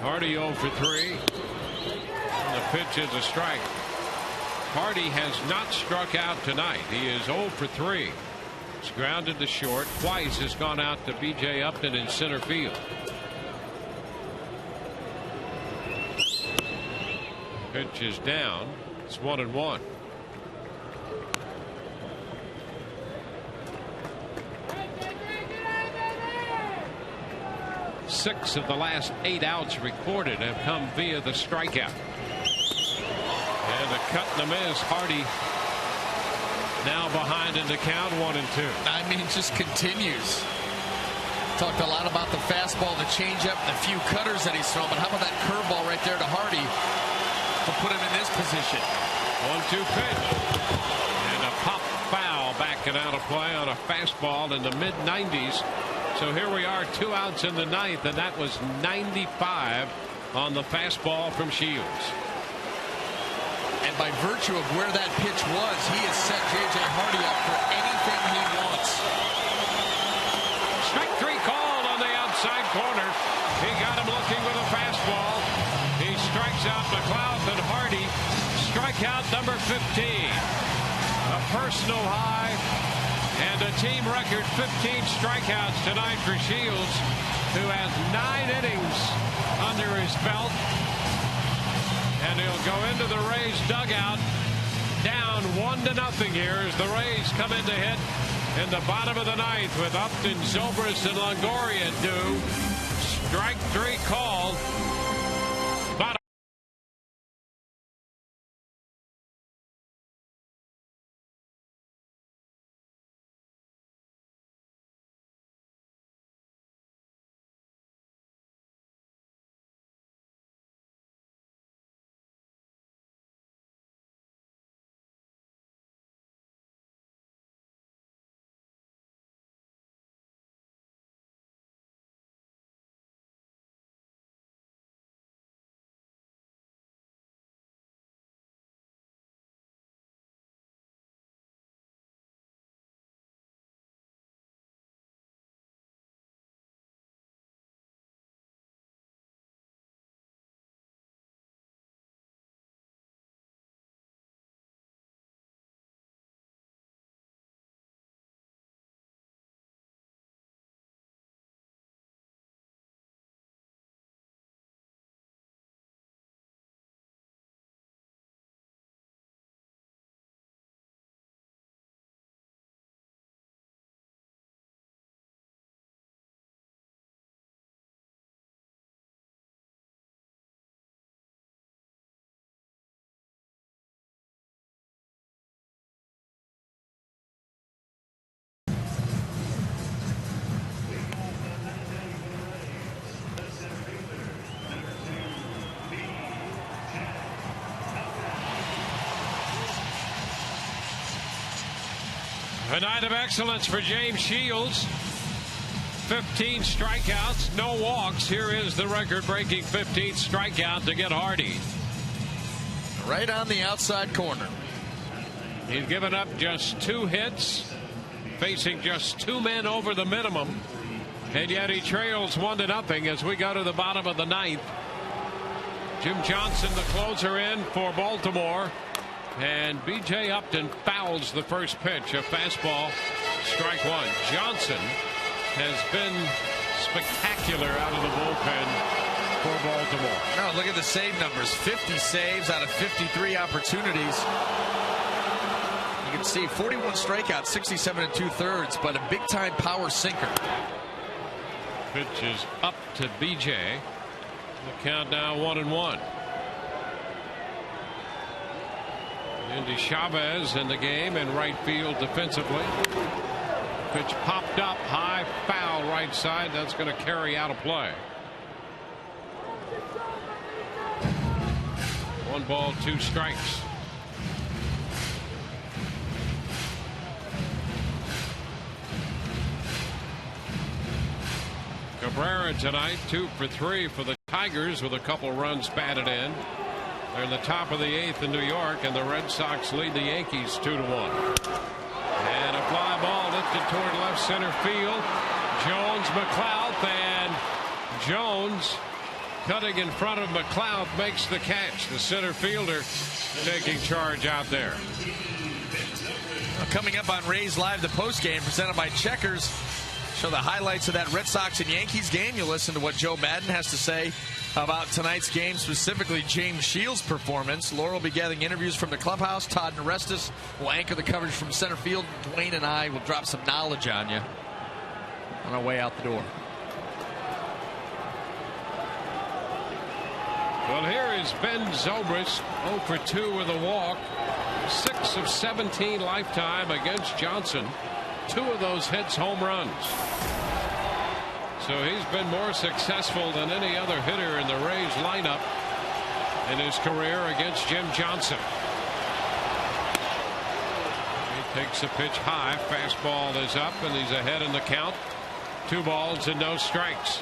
Hardy 0 for 3. And the pitch is a strike. Hardy has not struck out tonight. He is 0 for 3. It's grounded to short. Twice has gone out to B.J. Upton in center field. Pitch is down. It's 1-1. Six of the last 8 outs recorded have come via the strikeout. And a cut and a miss. Hardy now behind in the count, 1-2. I mean, it just continues. Talked a lot about the fastball, the changeup, and the few cutters that he's thrown, but how about that curveball right there to Hardy to put him in this position? 1-2 pitch. And a pop foul backing out of play on a fastball in the mid-90s. So here we are, 2 outs in the 9th, and that was 95 on the fastball from Shields. And by virtue of where that pitch was, he has set J.J. Hardy up for anything he wants. Strike 3 called on the outside corner. He got him looking with a fastball. He strikes out McLeod and Hardy. Strikeout number 15. A personal high and a team record 15 strikeouts tonight for Shields, who has 9 innings under his belt. And he'll go into the Rays dugout down 1-0 here as the Rays come in to hit in the bottom of the 9th with Upton, Zobrist, and Longoria due. Strike 3 called. A night of excellence for James Shields. 15 strikeouts, no walks. Here is the record-breaking 15th strikeout to get Hardy. Right on the outside corner. He's given up just 2 hits, facing just 2 men over the minimum, and yet he trails 1-0 as we go to the bottom of the 9th. Jim Johnson, the closer, in for Baltimore, and B.J. Upton fouls the first pitch. A fastball, strike 1. Johnson has been spectacular out of the bullpen for Baltimore. No, look at the save numbers. 50 saves out of 53 opportunities. You can see 41 strikeouts, 67 2/3, but a big-time power sinker. Pitch is up to B.J. The count now 1-1. Andy Chavez in the game in right field defensively. Pitch popped up high, foul right side. That's going to carry out a play. 1 ball, 2 strikes. Cabrera tonight 2 for 3 for the Tigers with a couple runs batted in. They're in the top of the 8th in New York, and the Red Sox lead the Yankees 2-1. And a fly ball lifted toward left center field. Jones, McLeod, and Jones cutting in front of McLeod makes the catch. The center fielder taking charge out there. Coming up on Rays Live, the postgame presented by Checkers. Show the highlights of that Red Sox and Yankees game. You'll listen to what Joe Madden has to say about tonight's game, specifically James Shields' performance. Laura will be gathering interviews from the clubhouse. Todd Narestis will anchor the coverage from center field. Dwayne and I will drop some knowledge on you on our way out the door. Well, here is Ben Zobrist, 0 for 2 with a walk. 6 of 17 lifetime against Johnson. 2 of those hits home runs. So he's been more successful than any other hitter in the Rays lineup in his career against Jim Johnson. He takes a pitch high. Fastball is up, and he's ahead in the count. 2 balls and no strikes.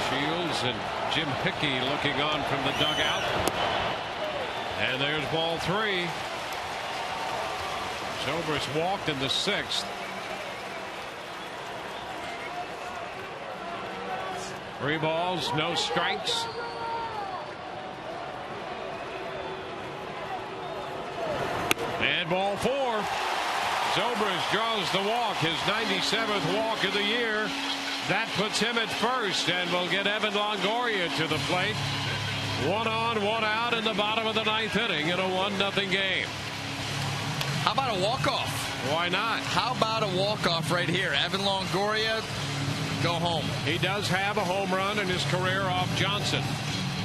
Shields and Jim Hickey looking on from the dugout. And there's ball 3. Zobrist walked in the 6th. Three balls, no strikes. And ball 4. Zobrist draws the walk, his 97th walk of the year. That puts him at first, and will get Evan Longoria to the plate. 1 on, 1 out in the bottom of the 9th inning in a 1-0 game. How about a walk-off? Why not? How about a walk-off right here? Evan Longoria, go home. He does have a home run in his career off Johnson.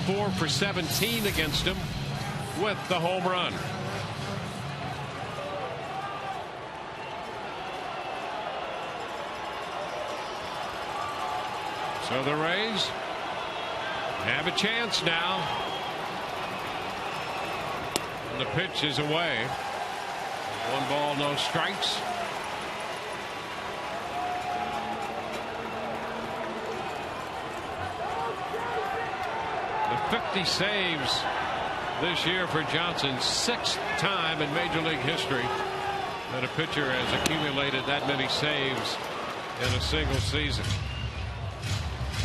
4 for 17 against him with the home run. So the Rays have a chance now. And the pitch is away. 1 ball, no strikes. The 50 saves this year for Johnson, 6th time in Major League history that a pitcher has accumulated that many saves in a single season.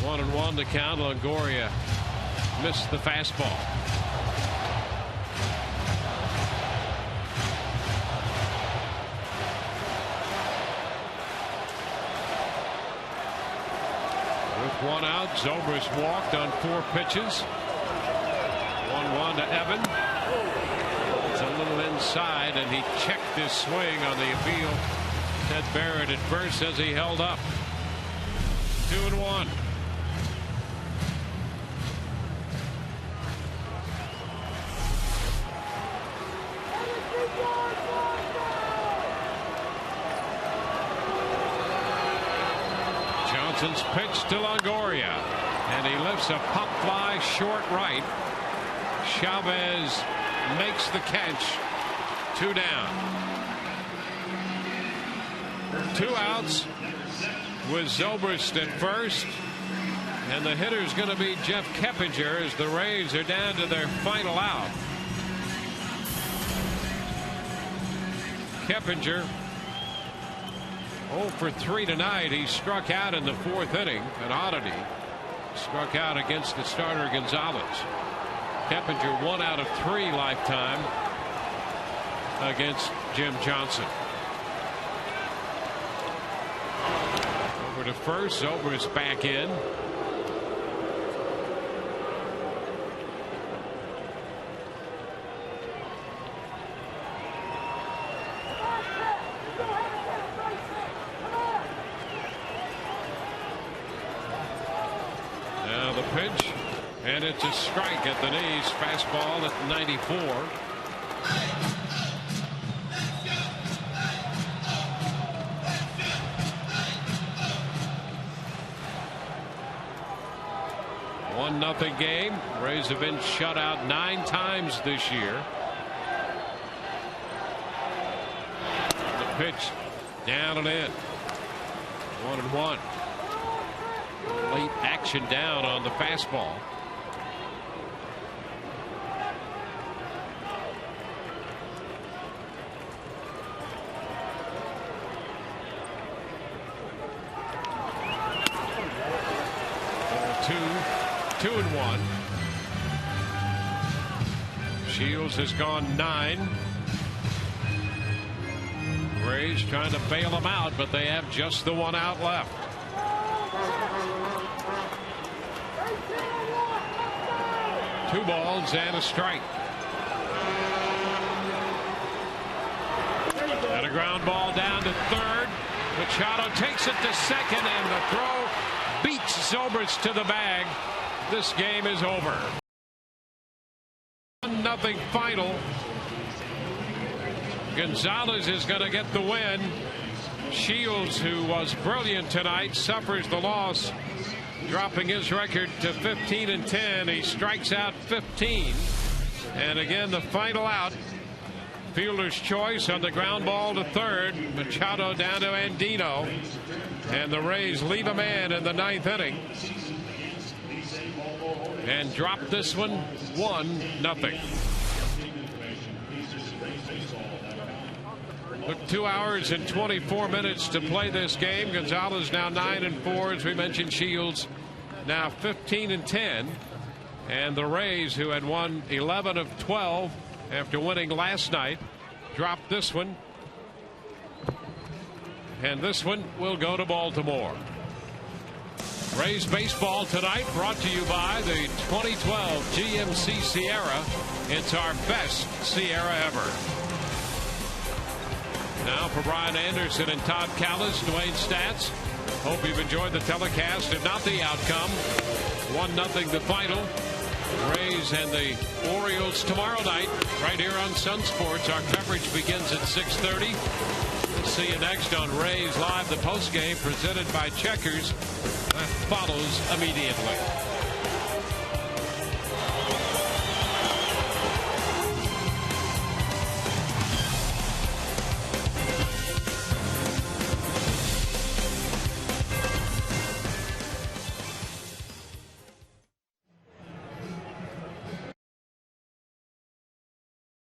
1-1 to count. Longoria missed the fastball. With 1 out, Zobrist walked on 4 pitches. 1-1 to Evan. It's a little inside, and he checked his swing on the appeal. Ted Barrett at first as he held up. 2-1. Johnson's pitch to Longoria. And he lifts a pop fly short right. Chavez makes the catch. 2 down. 2 outs with Zobrist at first. And the hitter's going to be Jeff Keppinger as the Rays are down to their final out. Keppinger 0 for 3 tonight. He struck out in the 4th inning. An oddity. Struck out against the starter Gonzalez. Keppinger 1 out of 3 lifetime against Jim Johnson. Over to first. Zobrist back in. Now the pitch, and it's a strike at the knees. Fastball at 94. One nothing game. Rays have been shut out 9 times this year. The pitch down and in. 1-1. Late action down on the fastball. Two and 1. Shields has gone 9. Rays trying to bail them out, but they have just the 1 out left. Two balls and a strike. And a ground ball down to third. Machado takes it to second, and the throw beats Zobrist to the bag. This game is over. 1-0 final. Gonzalez is going to get the win. Shields, who was brilliant tonight, suffers the loss, dropping his record to 15-10. He strikes out 15. And again, the final out. Fielder's choice on the ground ball to third. Machado down to Andino. And the Rays leave a man in the 9th inning. And drop this one 1-0. Took 2 hours and 24 minutes to play this game. Gonzalez now 9-4, as we mentioned. Shields now 15-10. And the Rays, who had won 11 of 12 after winning last night, dropped this one. And this one will go to Baltimore. Rays baseball tonight brought to you by the 2012 GMC Sierra. It's our best Sierra ever. Now for Brian Anderson and Todd Callis, Dwayne Stats. Hope you've enjoyed the telecast and not the outcome. 1-0 the final. Rays and the Orioles tomorrow night right here on Sun Sports. Our coverage begins at 6:30. We'll see you next on Rays Live, the postgame presented by Checkers. That follows immediately.